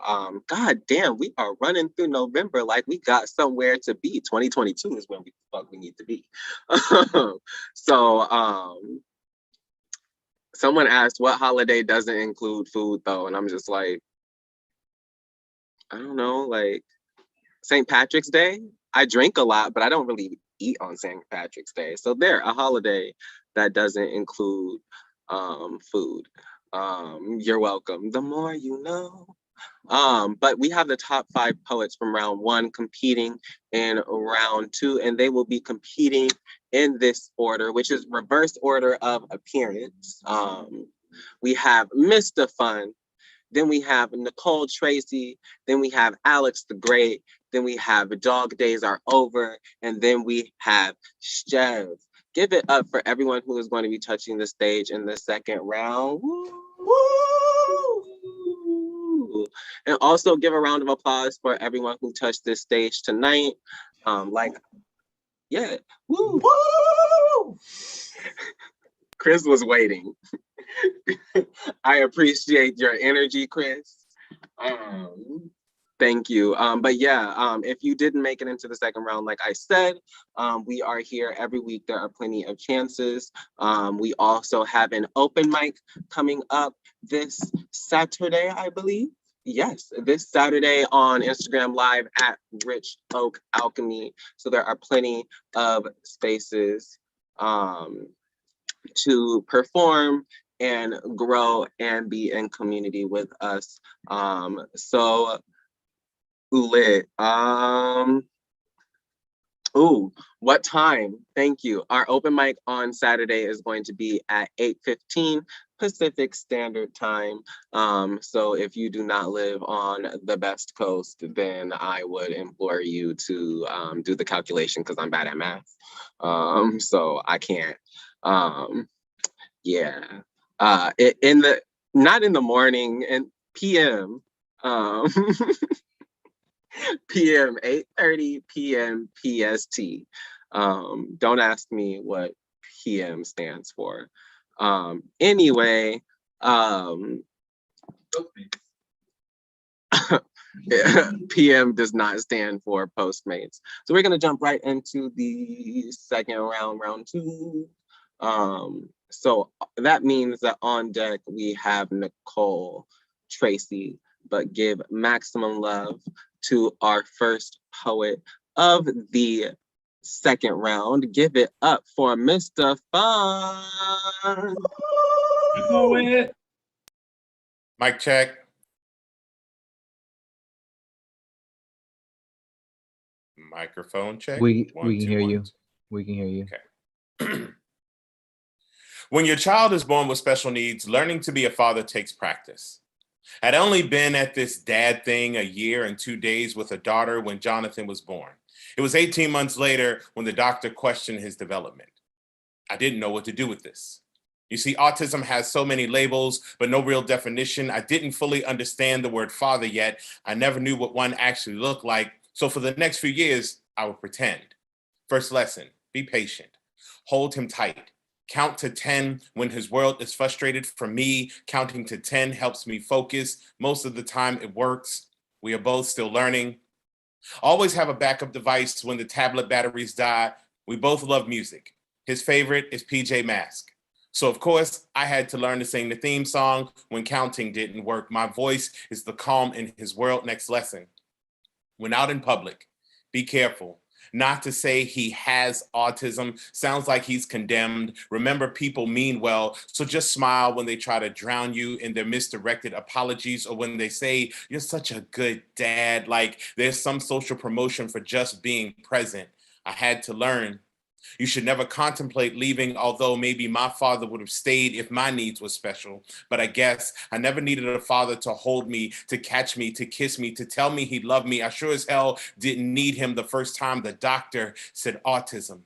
Speaker 2: God damn, we are running through November like we got somewhere to be. 2022 is when we need to be. So someone asked what holiday doesn't include food though, and I'm just like, I don't know, like St. Patrick's Day. I drink a lot, but I don't really eat on St. Patrick's Day. So a holiday that doesn't include food. You're welcome. The more you know. But we have the top 5 poets from round 1 competing in round 2, and they will be competing in this order, which is reverse order of appearance. We have Mr. Fun, then we have Nicole Tracy, then we have Alex the Great, then we have Dog Days Are Over, and then we have Chev. Give it up for everyone who is going to be touching the stage in the second round. Woo! And also give a round of applause for everyone who touched this stage tonight. Yeah. Woo! Woo! Chris was waiting. I appreciate your energy, Chris. Thank you. But yeah, if you didn't make it into the second round, like I said, we are here every week. There are plenty of chances. We also have an open mic coming up this Saturday, I believe. Yes, this Saturday on Instagram Live at Rich Oak Alchemy. So there are plenty of spaces to perform and grow and be in community with us. So lit. Ooh, what time? Thank you. Our open mic on Saturday is going to be at 8:15 Pacific Standard Time. So if you do not live on the Best Coast, then I would implore you to do the calculation because I'm bad at math. So I can't. Yeah. Not in the morning, and PM. PM, 8:30 PM PST. Don't ask me what PM stands for. Anyway, PM does not stand for Postmates. So we're gonna jump right into the second round, round 2. So that means that on deck we have Nicole Tracy, but give maximum love to our first poet of the second round. Give it up for Mr. Fun.
Speaker 4: Poet.
Speaker 14: Mic check. Microphone check.
Speaker 3: We
Speaker 14: One,
Speaker 3: can
Speaker 14: two,
Speaker 3: hear
Speaker 14: one,
Speaker 3: you.
Speaker 14: two.
Speaker 3: We can hear you.
Speaker 14: Okay. When your child is born with special needs, learning to be a father takes practice. I'd only been at this dad thing a year and 2 days with a daughter when Jonathan was born. It was 18 months later when the doctor questioned his development. I didn't know what to do with this. You see, autism has so many labels, but no real definition. I didn't fully understand the word father yet. I never knew what one actually looked like. So for the next few years, I would pretend. First lesson, be patient. Hold him tight. Count to 10 when his world is frustrated. For me, counting to 10 helps me focus. Most of the time it works. We are both still learning. Always have a backup device when the tablet batteries die. We both love music. His favorite is PJ Masks. So of course, I had to learn to sing the theme song when counting didn't work. My voice is the calm in his world. Next lesson. When out in public, be careful. Not to say he has autism. Sounds like he's condemned. Remember, people mean well, so just smile when they try to drown you in their misdirected apologies, or when they say, you're such a good dad, like there's some social promotion for just being present. I had to learn. You should never contemplate leaving, although maybe my father would have stayed if my needs were special. But I guess I never needed a father to hold me, to catch me, to kiss me, to tell me he loved me. I sure as hell didn't need him the first time the doctor said autism.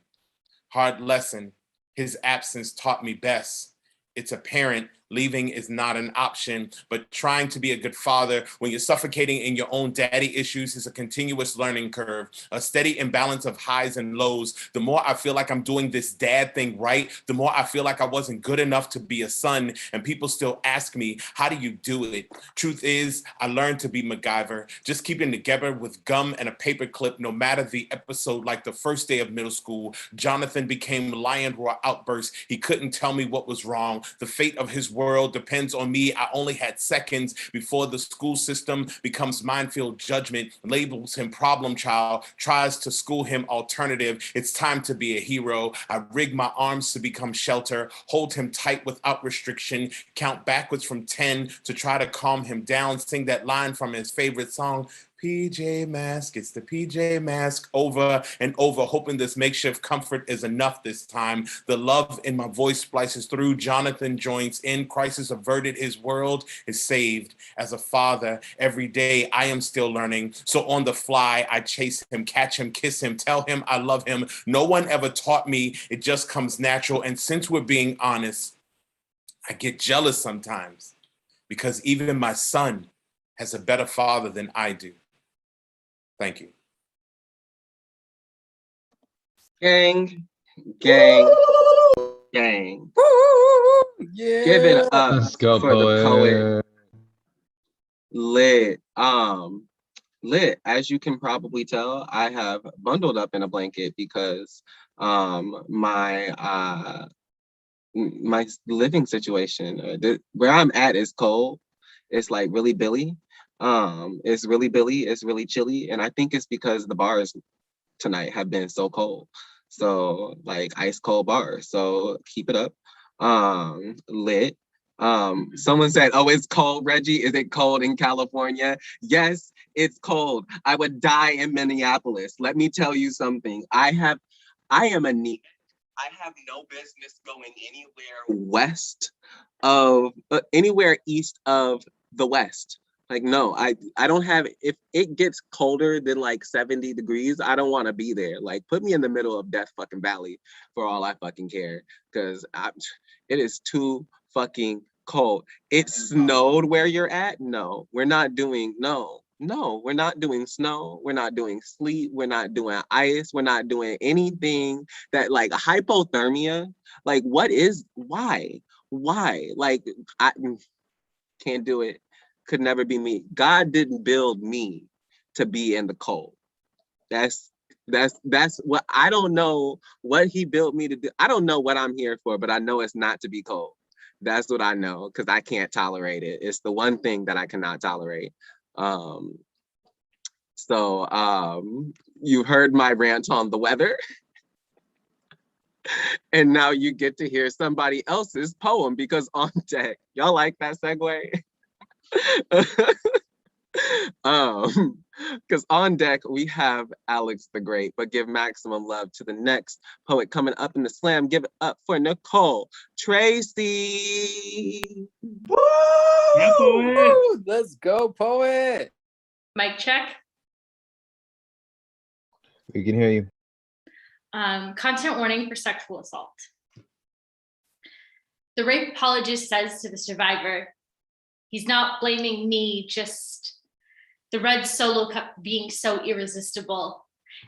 Speaker 14: Hard lesson. His absence taught me best. It's apparent leaving is not an option, but trying to be a good father when you're suffocating in your own daddy issues is a continuous learning curve, a steady imbalance of highs and lows. The more I feel like I'm doing this dad thing right, the more I feel like I wasn't good enough to be a son, and people still ask me, how do you do it? Truth is, I learned to be MacGyver, just keeping together with gum and a paper clip no matter the episode. Like the first day of middle school, Jonathan became lion roar outbursts. He couldn't tell me what was wrong. The fate of his world world depends on me. I only had seconds before the school system becomes minefield judgment, labels him problem child, tries to school him alternative. It's time to be a hero. I rig my arms to become shelter, hold him tight without restriction, count backwards from 10 to try to calm him down, sing that line from his favorite song, PJ Mask, it's the PJ Mask, over and over, hoping this makeshift comfort is enough this time. The love in my voice splices through. Jonathan joins in. Crisis averted. His world is saved. As a father, every day I am still learning. So on the fly, I chase him, catch him, kiss him, tell him I love him. No one ever taught me. It just comes natural. And since we're being honest, I get jealous sometimes because even my son has a better father than I do. Thank you.
Speaker 2: Gang, gang, gang.
Speaker 12: Yeah.
Speaker 2: Give it up
Speaker 3: Let's go,
Speaker 2: for the poet.
Speaker 3: poet.
Speaker 2: Lit. Lit. As you can probably tell, I have bundled up in a blanket because my living situation, where I'm at is cold. It's like really Billy. It's really Billy. It's really chilly, and I think it's because the bars tonight have been so cold. So like ice cold bars. So keep it up. Lit. Someone said, "Oh, it's cold, Reggie. Is it cold in California?" Yes, it's cold. I would die in Minneapolis. Let me tell you something. I have no business going anywhere east of the West. Like, no, I don't have, if it gets colder than like 70 degrees, I don't want to be there. Like, put me in the middle of Death fucking Valley for all I fucking care. Because it is too fucking cold. It snowed where you're at? No, we're not doing, no, we're not doing snow. We're not doing sleet. We're not doing ice. We're not doing anything that like hypothermia. Like, why? Like, I can't do it. Could never be me. God didn't build me to be in the cold. That's what, I don't know what he built me to do. I don't know what I'm here for, but I know it's not to be cold. That's what I know, because I can't tolerate it. It's the one thing that I cannot tolerate. You heard my rant on the weather. And now you get to hear somebody else's poem, because on deck, y'all like that segue? Because on deck we have Alex the Great, but give maximum love to the next poet coming up in the slam. Give it up for Nicole Tracy.
Speaker 12: Woo!
Speaker 4: Yeah, poet.
Speaker 12: Let's go, poet.
Speaker 10: Mic check.
Speaker 3: We can hear you.
Speaker 10: Content warning for sexual assault. The rape apologist says to the survivor, he's not blaming me, just the red solo cup being so irresistible,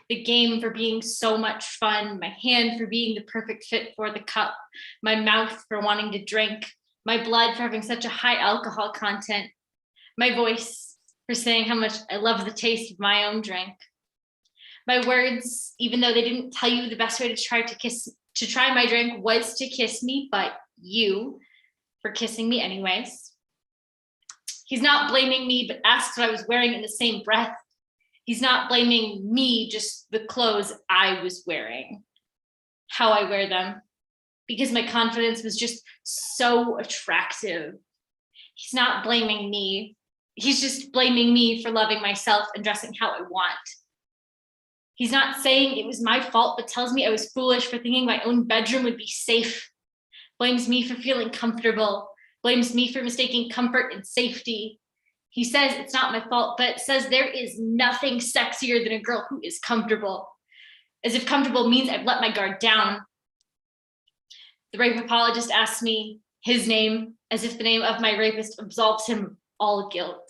Speaker 10: the game for being so much fun, my hand for being the perfect fit for the cup, my mouth for wanting to drink, my blood for having such a high alcohol content, my voice for saying how much I love the taste of my own drink, my words, even though they didn't tell you the best way to try my drink was to kiss me, but you for kissing me anyways. He's not blaming me, but asks what I was wearing in the same breath. He's not blaming me, just the clothes I was wearing, how I wear them, because my confidence was just so attractive. He's not blaming me. He's just blaming me for loving myself and dressing how I want. He's not saying it was my fault, but tells me I was foolish for thinking my own bedroom would be safe. Blames me for feeling comfortable. Blames me for mistaking comfort and safety. He says it's not my fault, but says there is nothing sexier than a girl who is comfortable. As if comfortable means I've let my guard down. The rape apologist asks me his name, as if the name of my rapist absolves him of all guilt.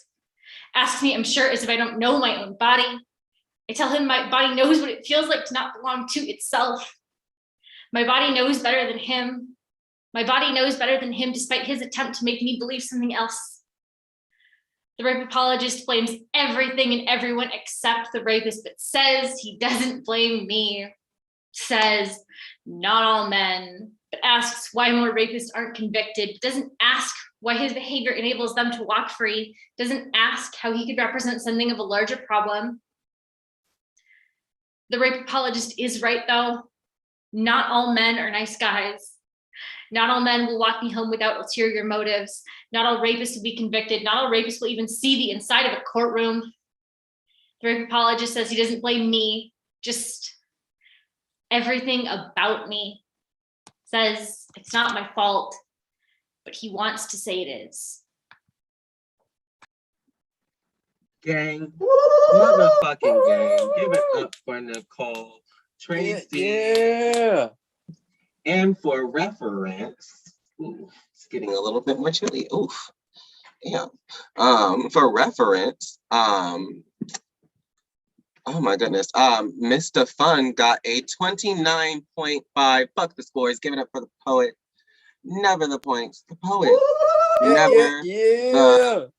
Speaker 10: Asks me, I'm sure, as if I don't know my own body. I tell him my body knows what it feels like to not belong to itself. My body knows better than him. My body knows better than him, despite his attempt to make me believe something else. The rape apologist blames everything and everyone except the rapist, but says he doesn't blame me. Says not all men, but asks why more rapists aren't convicted, doesn't ask why his behavior enables them to walk free, doesn't ask how he could represent something of a larger problem. The rape apologist is right though. Not all men are nice guys. Not all men will walk me home without ulterior motives. Not all rapists will be convicted. Not all rapists will even see the inside of a courtroom. The rape apologist says he doesn't blame me, just everything about me. Says it's not my fault, but he wants to say it is.
Speaker 2: Gang, motherfucking gang. Give it up for Nicole Tracy.
Speaker 6: Yeah.
Speaker 2: And for reference, ooh, it's getting a little bit more chilly. Oof. Yeah. For reference, oh my goodness. Mr. Fun got a 29.5. Fuck the scores. Give it up for the poet. Never the points. The poet. Never the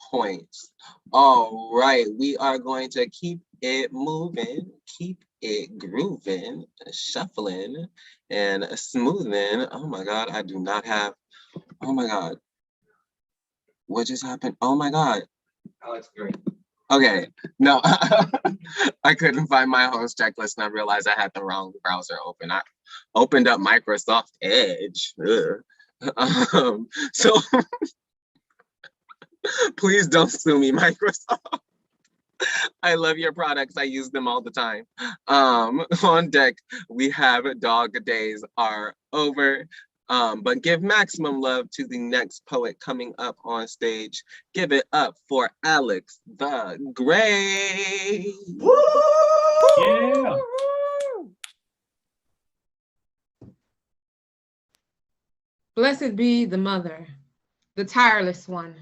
Speaker 2: points. All right. We are going to keep it moving, keep it grooving, shuffling, and smoothing. Oh my God. I do not have. Oh my God. What just happened? Oh my God. Alex Green. Okay, no, I couldn't find my host checklist and I realized I had the wrong browser open. I opened up Microsoft Edge. So please don't sue me, Microsoft. I love your products. I use them all the time. On deck, we have Dog Days Are Over. But give maximum love to the next poet coming up on stage. Give it up for Alex the Gray.
Speaker 4: Yeah.
Speaker 13: Blessed be the mother, the tireless one,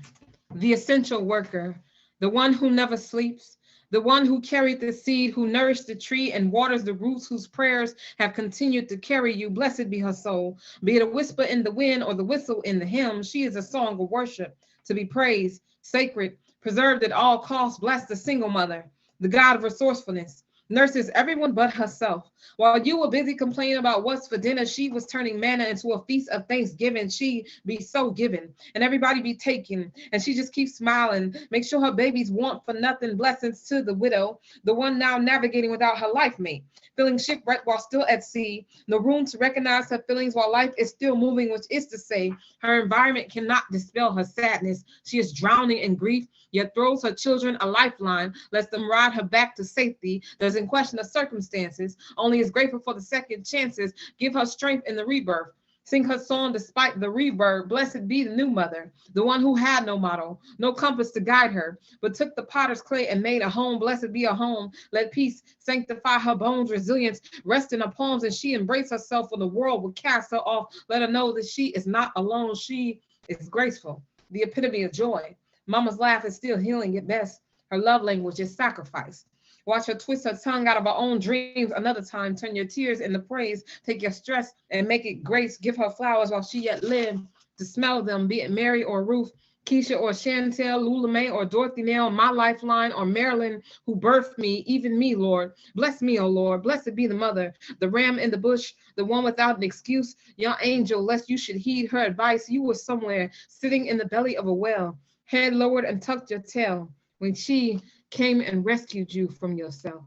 Speaker 13: the essential worker, the one who never sleeps, the one who carried the seed, who nourished the tree and waters the roots, whose prayers have continued to carry you. Blessed be her soul. Be it a whisper in the wind or the whistle in the hymn, she is a song of worship, to be praised, sacred, preserved at all costs. Bless the single mother, the God of resourcefulness, nurses everyone but herself. While you were busy complaining about what's for dinner, she was turning manna into a feast of thanksgiving. She be so given and everybody be taken. And she just keeps smiling. Make sure her babies want for nothing. Blessings to the widow, the one now navigating without her life mate, feeling shipwrecked while still at sea. No room to recognize her feelings while life is still moving, which is to say, her environment cannot dispel her sadness. She is drowning in grief, yet throws her children a lifeline, lets them ride her back to safety, doesn't question the circumstances, only is grateful for the second chances, give her strength in the rebirth. Sing her song despite the reverb. Blessed be the new mother, the one who had no model, no compass to guide her, but took the potter's clay and made a home. Blessed be her home. Let peace sanctify her bones, resilience rest in her palms, and she embrace herself when the world will cast her off. Let her know that she is not alone. She is graceful, the epitome of joy. Mama's laugh is still healing at best. Her love language is sacrifice. Watch her twist her tongue out of her own dreams another time. Turn your tears into praise. Take your stress and make it grace. Give her flowers while she yet lived to smell them, be it Mary or Ruth, Keisha or Chantel, Lula Mae or Dorothy Nail, my lifeline, or Marilyn, who birthed me, even me, Lord. Bless me, oh Lord. Blessed be the mother, the ram in the bush, the one without an excuse. Young angel, lest you should heed her advice. You were somewhere sitting in the belly of a well, head lowered and tucked your tail, when she came and rescued you from yourself.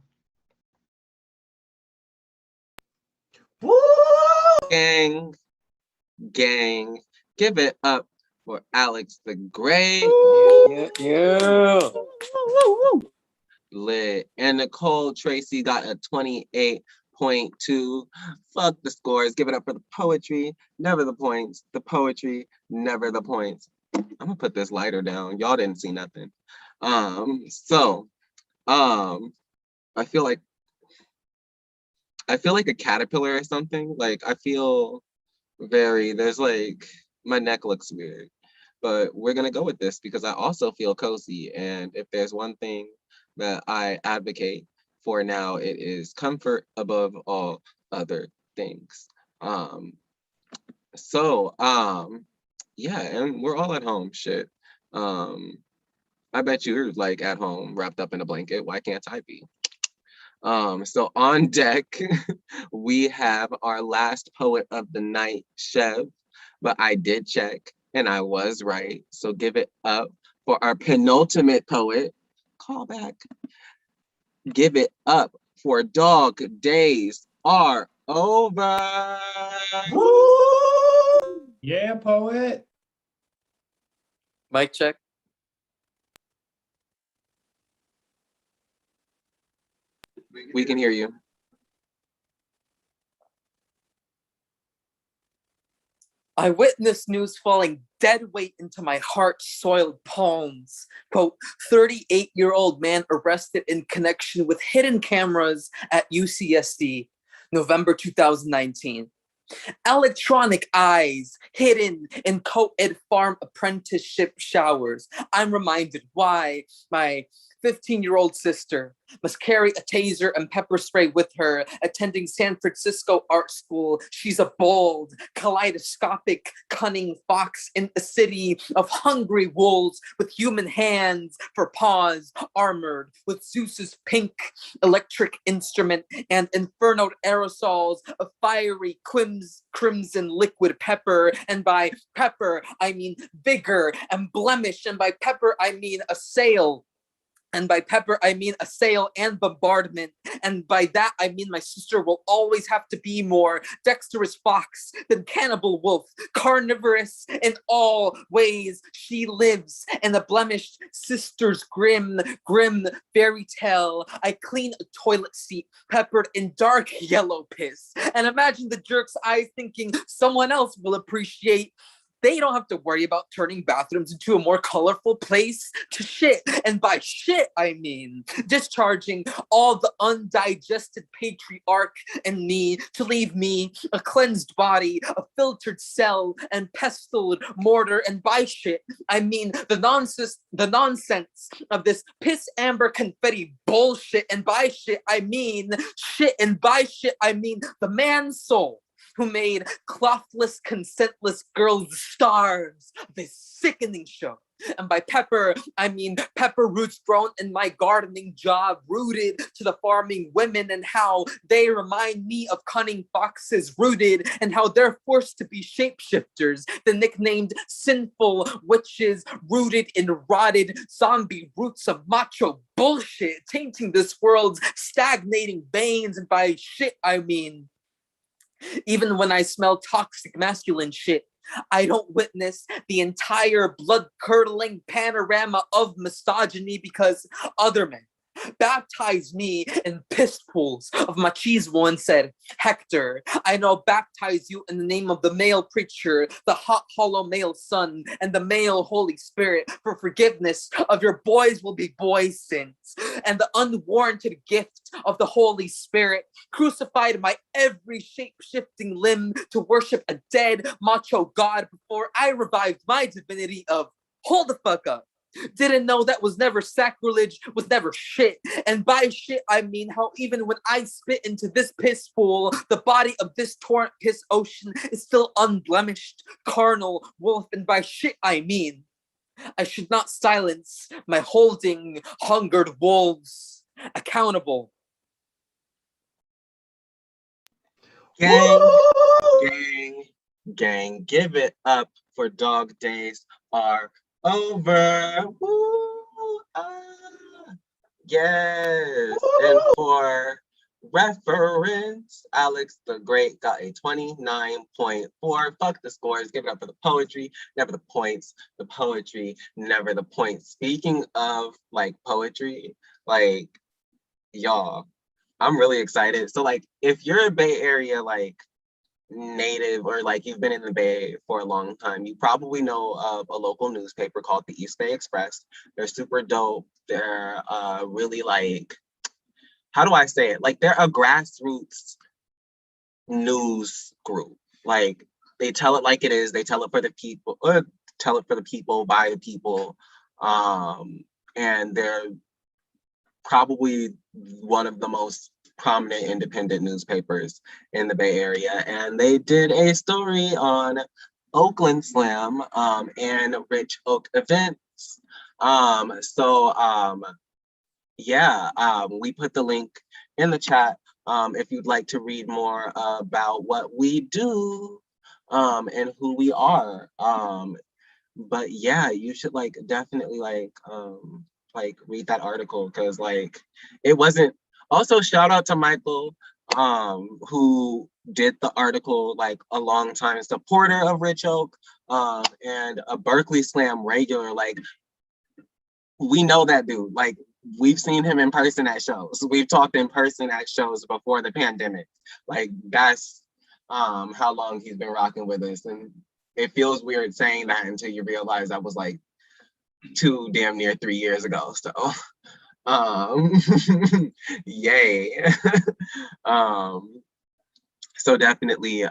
Speaker 2: Woo! Gang, gang, give it up for Alex the Great. Yeah. Lit. And Nicole Tracy got a 28.2. Fuck the scores. Give it up for the poetry, never the points. The poetry, never the points. I'm gonna put this lighter down. Y'all didn't see nothing. I feel like a caterpillar or something. Like I feel there's like, my neck looks weird, but we're gonna go with this because I also feel cozy. And if there's one thing that I advocate for now, it is comfort above all other things. Yeah, and we're all at home, shit. I bet you're like at home wrapped up in a blanket. Why can't I be? So on deck, we have our last poet of the night, Chev, but I did check and I was right. So give it up for our penultimate poet. Call back. Give it up for Dog Days Are Over.
Speaker 16: Woo! Yeah, poet.
Speaker 12: Mic check.
Speaker 2: We can hear you.
Speaker 12: I witnessed news falling dead weight into my heart-soiled palms. Quote, 38-year-old man arrested in connection with hidden cameras at UCSD, November 2019. Electronic eyes hidden in co-ed farm apprenticeship showers. I'm reminded why my 15-year-old sister must carry a taser and pepper spray with her, attending San Francisco Art School. She's a bold, kaleidoscopic, cunning fox in a city of hungry wolves with human hands for paws, armored with Zeus's pink electric instrument and inferno aerosols of fiery crimson liquid pepper. And by pepper, I mean vigor and blemish. And by pepper, I mean assail. And by pepper, I mean assail and bombardment. And by that, I mean my sister will always have to be more dexterous fox than cannibal wolf, carnivorous in all ways. She lives in a blemished sister's grim fairy tale. I clean a toilet seat peppered in dark yellow piss. And imagine the jerk's eyes thinking someone else will appreciate. They don't have to worry about turning bathrooms into a more colorful place to shit. And by shit, I mean discharging all the undigested patriarch in me to leave me a cleansed body, a filtered cell, and pestled mortar. And by shit, I mean the nonsense of this piss amber confetti bullshit. And by shit, I mean shit. And by shit, I mean the man's soul who made clothless, consentless girls the stars of this sickening show. And by pepper, I mean pepper roots grown in my gardening job, rooted to the farming women and how they remind me of cunning foxes, rooted and how they're forced to be shapeshifters, the nicknamed sinful witches, rooted in rotted zombie roots of macho bullshit, tainting this world's stagnating veins. And by shit, I mean even when I smell toxic masculine shit, I don't witness the entire blood-curdling panorama of misogyny because other men baptize me in piss pools of machismo and said, Hector, I now baptize you in the name of the male preacher, the hot hollow male son, and the male Holy Spirit for forgiveness of your boys will be boys' sins. And the unwarranted gift of the Holy Spirit crucified my every shape-shifting limb to worship a dead macho god before I revived my divinity of hold the fuck up. Didn't know that was never sacrilege, was never shit. And by shit, I mean how even when I spit into this piss pool, the body of this torrent piss ocean is still unblemished, carnal, wolf. And by shit, I mean I should not silence my holding hungered wolves accountable.
Speaker 2: Gang, give it up for Dog Days Are Over. Woo, yes. Woo. And for reference, Alex the Great got a 29.4. Fuck the scores. Give it up for the poetry, never the points. The poetry, never the points. Speaking of like poetry, like y'all, I'm really excited. So like if you're a Bay Area like native or like you've been in the Bay for a long time, you probably know of a local newspaper called the East Bay Express. They're super dope. They're really like, how do I say it? Like they're a grassroots news group. Like they tell it like it is. They tell it for the people, tell it for the people, by the people. And they're probably one of the most prominent independent newspapers in the Bay Area. And they did a story on Oakland Slam and Rich Oak events. We put the link in the chat if you'd like to read more about what we do and who we are. But yeah, you should like definitely like read that article, because like it wasn't. Also, shout out to Michael who did the article, like a long time supporter of Rich Oak and a Berkeley Slam regular. Like, we know that dude. Like, we've seen him in person at shows. We've talked in person at shows before the pandemic. Like, that's how long he's been rocking with us. And it feels weird saying that until you realize that was like 2 damn near 3 years ago. So yay. So definitely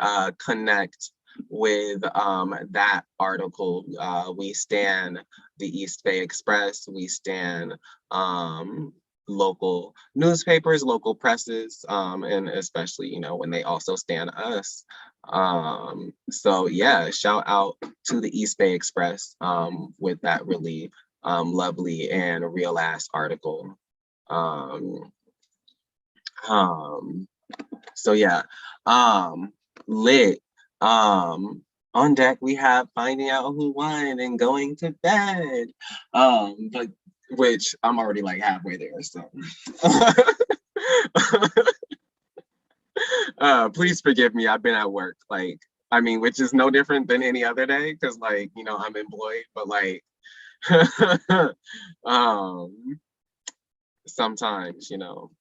Speaker 2: connect with that article. We stand the East Bay Express, we stand local newspapers, local presses, and especially, you know, when they also stand us. So yeah, shout out to the East Bay Express with that really lovely and real ass article. So yeah, lit. On deck we have finding out who won and going to bed. But which I'm already like halfway there, so please forgive me. I've been at work, like, I mean, which is no different than any other day, because like, you know, I'm employed, but like sometimes, you know.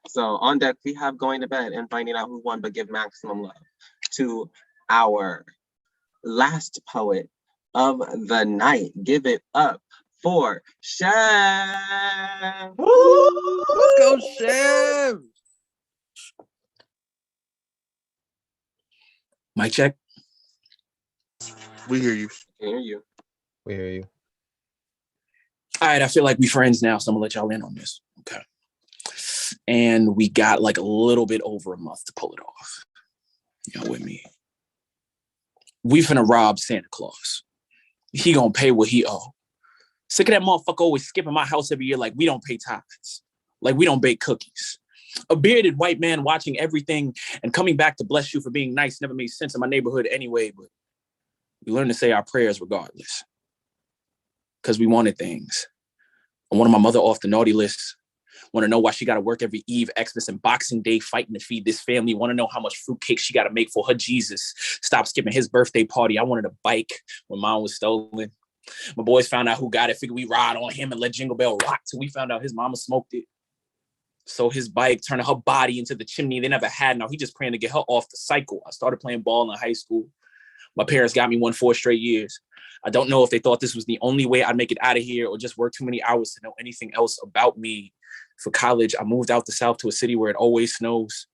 Speaker 2: So on deck we have going to bed and finding out who won, but give maximum love to our last poet of the night. Give it up for Chef.
Speaker 3: Let's go, Chef.
Speaker 6: Mic check.
Speaker 5: We hear you.
Speaker 2: Hear you.
Speaker 3: We hear you.
Speaker 6: All right, I feel like we friends now, so I'm gonna let y'all in on this. Okay. And we got like a little bit over a month to pull it off. Y'all with me? We finna rob Santa Claus. He gonna pay what he owe. Sick of that motherfucker always skipping my house every year like we don't pay tithes. Like we don't bake cookies. A bearded white man watching everything and coming back to bless you for being nice never made sense in my neighborhood anyway, but we learn to say our prayers regardless. Because we wanted things. I wanted my mother off the naughty list. Want to know why she got to work every Eve, Xmas, and Boxing Day fighting to feed this family. Want to know how much fruitcake she got to make for her Jesus. Stop skipping his birthday party. I wanted a bike when mine was stolen. My boys found out who got it. Figured we ride on him and let Jingle Bell rock till we found out his mama smoked it. So his bike turned her body into the chimney they never had. Now he just praying to get her off the cycle. I started playing ball in high school. My parents got me 1 4 straight years. I don't know if they thought this was the only way I'd make it out of here or just work too many hours to know anything else about me. For college, I moved out the South to a city where it always snows,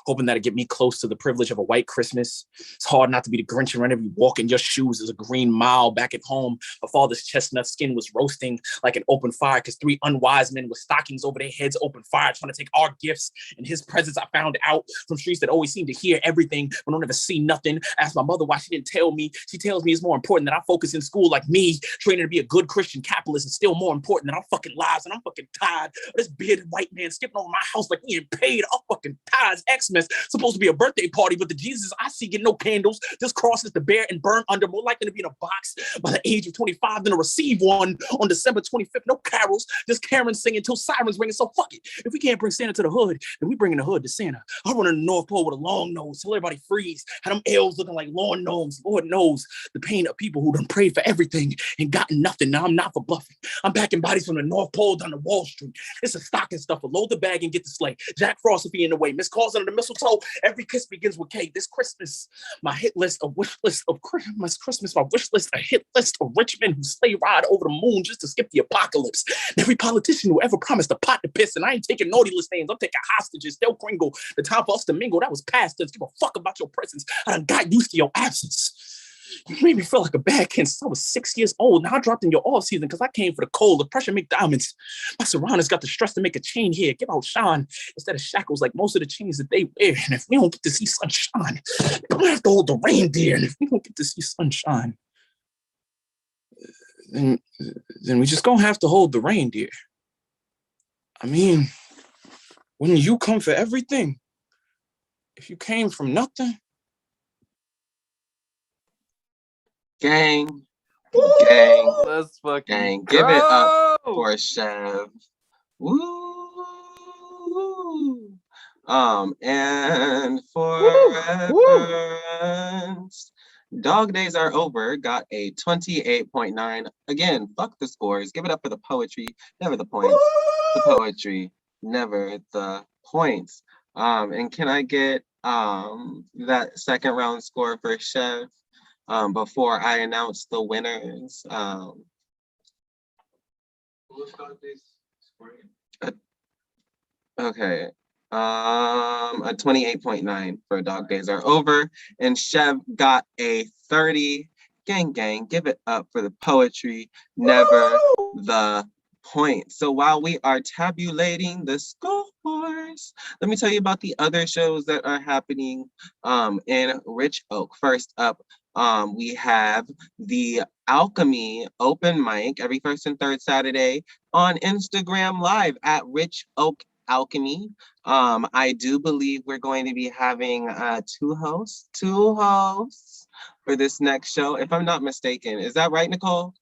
Speaker 6: hoping that it'd get me close to the privilege of a white Christmas. It's hard not to be the Grinch and whenever you walk in your shoes is a green mile. Back at home, my father's chestnut skin was roasting like an open fire because 3 unwise men with stockings over their heads opened fire trying to take our gifts and his presents. I found out from streets that always seem to hear everything but don't ever see nothing. Asked my mother why she didn't tell me. She tells me it's more important that I focus in school like me, training to be a good Christian capitalist is still more important than our fucking lives. And I'm fucking tired of this bearded white man skipping over my house like he ain't paid our fucking tithes. Xmas supposed to be a birthday party, but the Jesus I see get no candles. This cross is to bear and burn under, more likely to be in a box by the age of 25 than to receive one on December 25th. No carols, just Karen singing till sirens ringing. So fuck it. If we can't bring Santa to the hood, then we bringing the hood to Santa. I run in the North Pole with a long nose, till everybody freeze. Had them elves looking like lawn gnomes. Lord knows the pain of people who done prayed for everything and gotten nothing. Now I'm not for bluffing. I'm packing bodies from the North Pole down to Wall Street. It's a stocking stuffer. Load the bag and get the sleigh. Jack Frost will be in the way. Miss calls under the mistletoe. Every kiss begins with K. This Christmas, my hit list, a wish list of Christmas, my wish list, a hit list of rich men who sleigh ride over the moon just to skip the apocalypse. And every politician who ever promised a pot to piss, and I ain't taking naughty list names, I'm taking hostages. They'll kringle. The time for us to mingle, that was past tense. Give a fuck about your presence. I done got used to your absence. You made me feel like a bad kid since I was 6 years old. Now I dropped in your off season because I came for the cold. The pressure make diamonds. My surroundings got the stress to make a chain here. Give out shine instead of shackles like most of the chains that they wear. And if we don't get to see sunshine, we're gonna have to hold the reindeer. And if we don't get to see sunshine, then we just gonna have to hold the reindeer. I mean, Wouldn't you come for everything? If you came from nothing?
Speaker 2: Gang, gang,
Speaker 12: Let's fucking
Speaker 2: gang. Give it up
Speaker 12: go.
Speaker 2: for Chev. Woo! And for reference, Dog Days Are Over got a 28.9. Again, fuck the scores. Give it up for the poetry, never the points. The poetry, never the points. And can I get that second round score for Chev before I announce the winners? Okay. A 28.9 for Dog Days Are Over. And Chev got a 30. Gang, gang, give it up for the poetry, never the point. So while we are tabulating the scores, let me tell you about the other shows that are happening in Rich Oak. First up, we have the Alchemy Open Mic every first and third Saturday on Instagram Live at Rich Oak Alchemy. I do believe we're going to be having two hosts for this next show, if I'm not mistaken. Is that right, Nicole?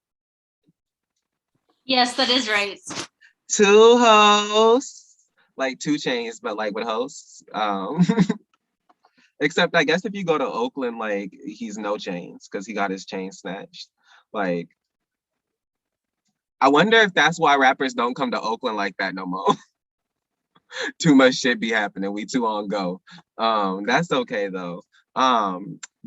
Speaker 10: Yes, that is right.
Speaker 2: Two hosts, like 2 Chainz, but like with hosts. Except I guess if you go to Oakland, like he's no chains because he got his chain snatched. Like, I wonder if that's why rappers don't come to Oakland like that no more. Too much shit be happening. We too on go. That's okay though.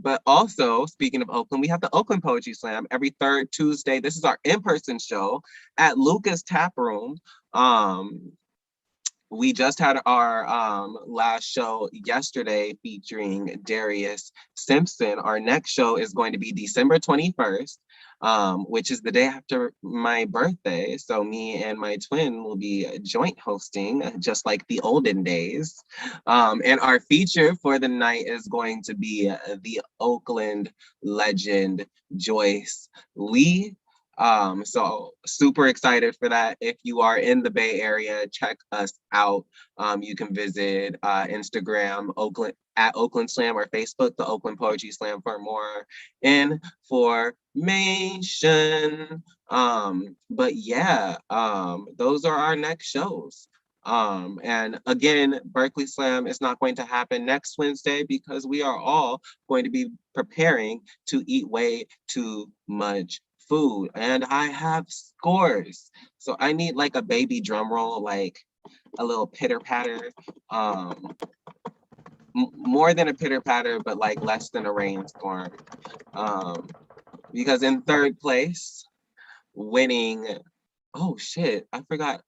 Speaker 2: But also, speaking of Oakland, we have the Oakland Poetry Slam every third Tuesday. This is our in-person show at Luca's Tap Room. We just had our last show yesterday featuring Darius Simpson. Our next show is going to be December 21st, which is the day after my birthday. So me and my twin will be joint hosting, just like the olden days. And our feature for the night is going to be the Oakland legend, Joyce Lee. So super excited for that. If you are in the Bay Area, check us out. You can visit Instagram, Oakland at Oakland Slam, or Facebook, the Oakland Poetry Slam, for more information. But yeah, those are our next shows. And again, Berkeley Slam is not going to happen next Wednesday because we are all going to be preparing to eat way too much food, and I have scores. So I need like a baby drum roll, like a little pitter patter. More than a pitter patter, but like less than a rainstorm. Because in third place, winning, oh shit, I forgot.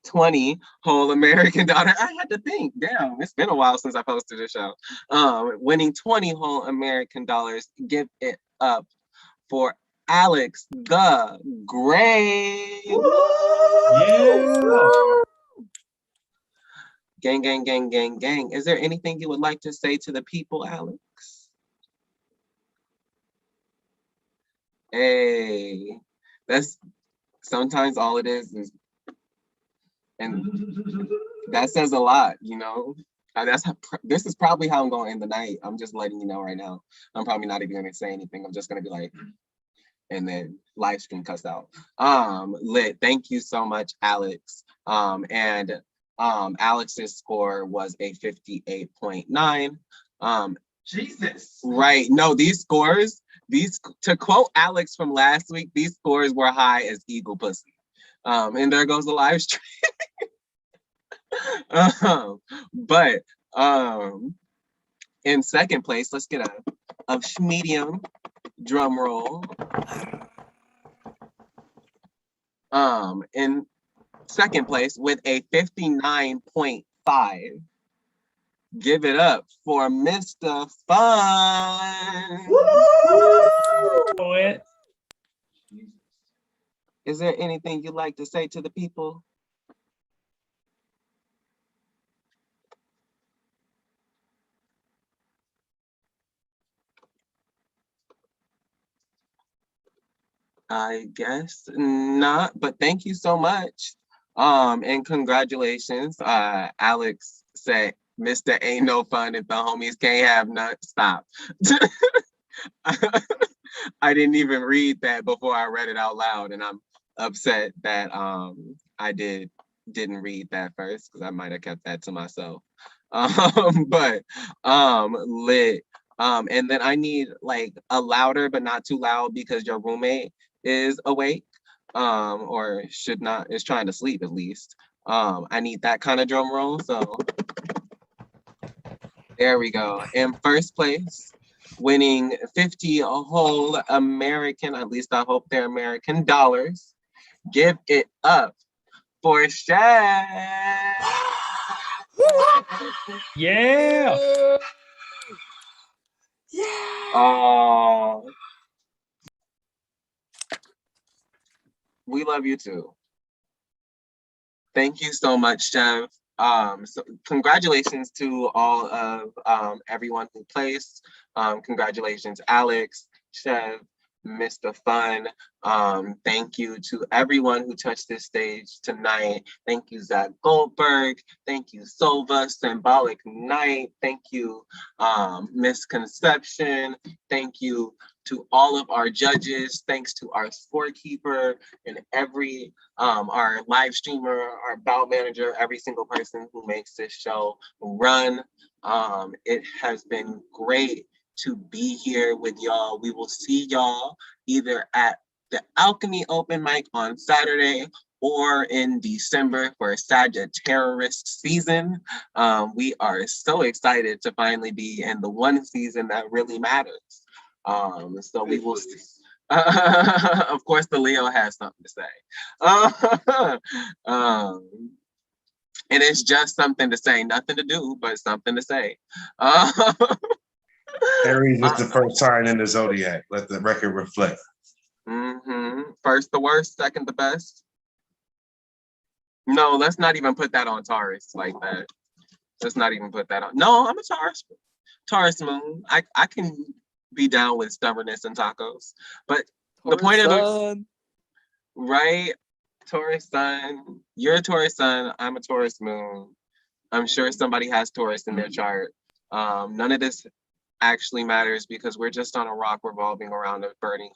Speaker 2: 20 whole American dollar. I had to think, damn, it's been a while since I posted a show. Winning 20 whole American dollars. Give it up for Alex the Great.
Speaker 4: Yeah.
Speaker 2: Gang, gang, gang, gang, gang. Is there anything you would like to say to the people, Alex? Hey, that's sometimes all it is, and that says a lot, you know. This is probably how I'm going to end the night. I'm just letting you know right now. I'm probably not even gonna say anything. I'm just gonna be like, and then live stream cuss out. Lit. Thank you so much, Alex. And Alex's score was a 58.9.
Speaker 1: Jesus.
Speaker 2: Right. No, these scores, to quote Alex from last week, these scores were high as eagle pussy. And there goes the live stream. But in second place, let's get a medium drum roll. In second place with a 59.5. Give it up for Mr. Fun.
Speaker 4: Poet.
Speaker 2: Is there anything you'd like to say to the people? I guess not, but thank you so much. And congratulations. Alex said, Mr. Ain't No Fun if the homies can't have none. Stop. I didn't even read that before I read it out loud, and I'm upset that I didn't read that first because I might have kept that to myself. But lit. And then I need like a louder but not too loud because your roommate is awake, or should not, is trying to sleep at least. I need that kind of drum roll. So there we go. In first place, winning 50 whole American, at least I hope they're American dollars. Give it up for Shaq.
Speaker 16: Yeah.
Speaker 2: Oh, we love you too. Thank you so much, Chef. So congratulations to all of everyone who placed. Congratulations, Alex, Chef, Mr. Fun. Thank you to everyone who touched this stage tonight. Thank you, Zach Goldberg. Thank you, Sova, Symbolic Night. Thank you, Misconception. Thank you to all of our judges. Thanks to our scorekeeper and every our live streamer, our bout manager, every single person who makes this show run. It has been great to be here with y'all. We will see y'all either at the Alchemy Open Mic on Saturday or in December for Sagittarius season. We are so excited to finally be in the one season that really matters. So we will see. Of course, the Leo has something to say. And it's just something to say, nothing to do, but something to say.
Speaker 17: Aries is the first sign in the zodiac. Let the record reflect.
Speaker 2: First the worst, second the best. No, let's not even put that on Taurus like that. Let's not even put that on. No, I'm a Taurus moon. I can be down with stubbornness and tacos, but the point of the right, Taurus sun, you're a Taurus sun, I'm a Taurus moon. I'm sure somebody has Taurus in their chart. None of this actually matters because we're just on a rock revolving around a burning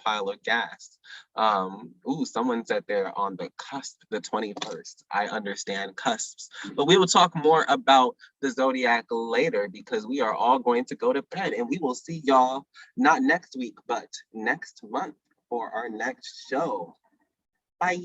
Speaker 2: pile of gas. Ooh, someone said they're on the cusp, the 21st. I understand cusps, but we will talk more about the zodiac later because we are all going to go to bed, and we will see y'all not next week, but next month for our next show. Bye.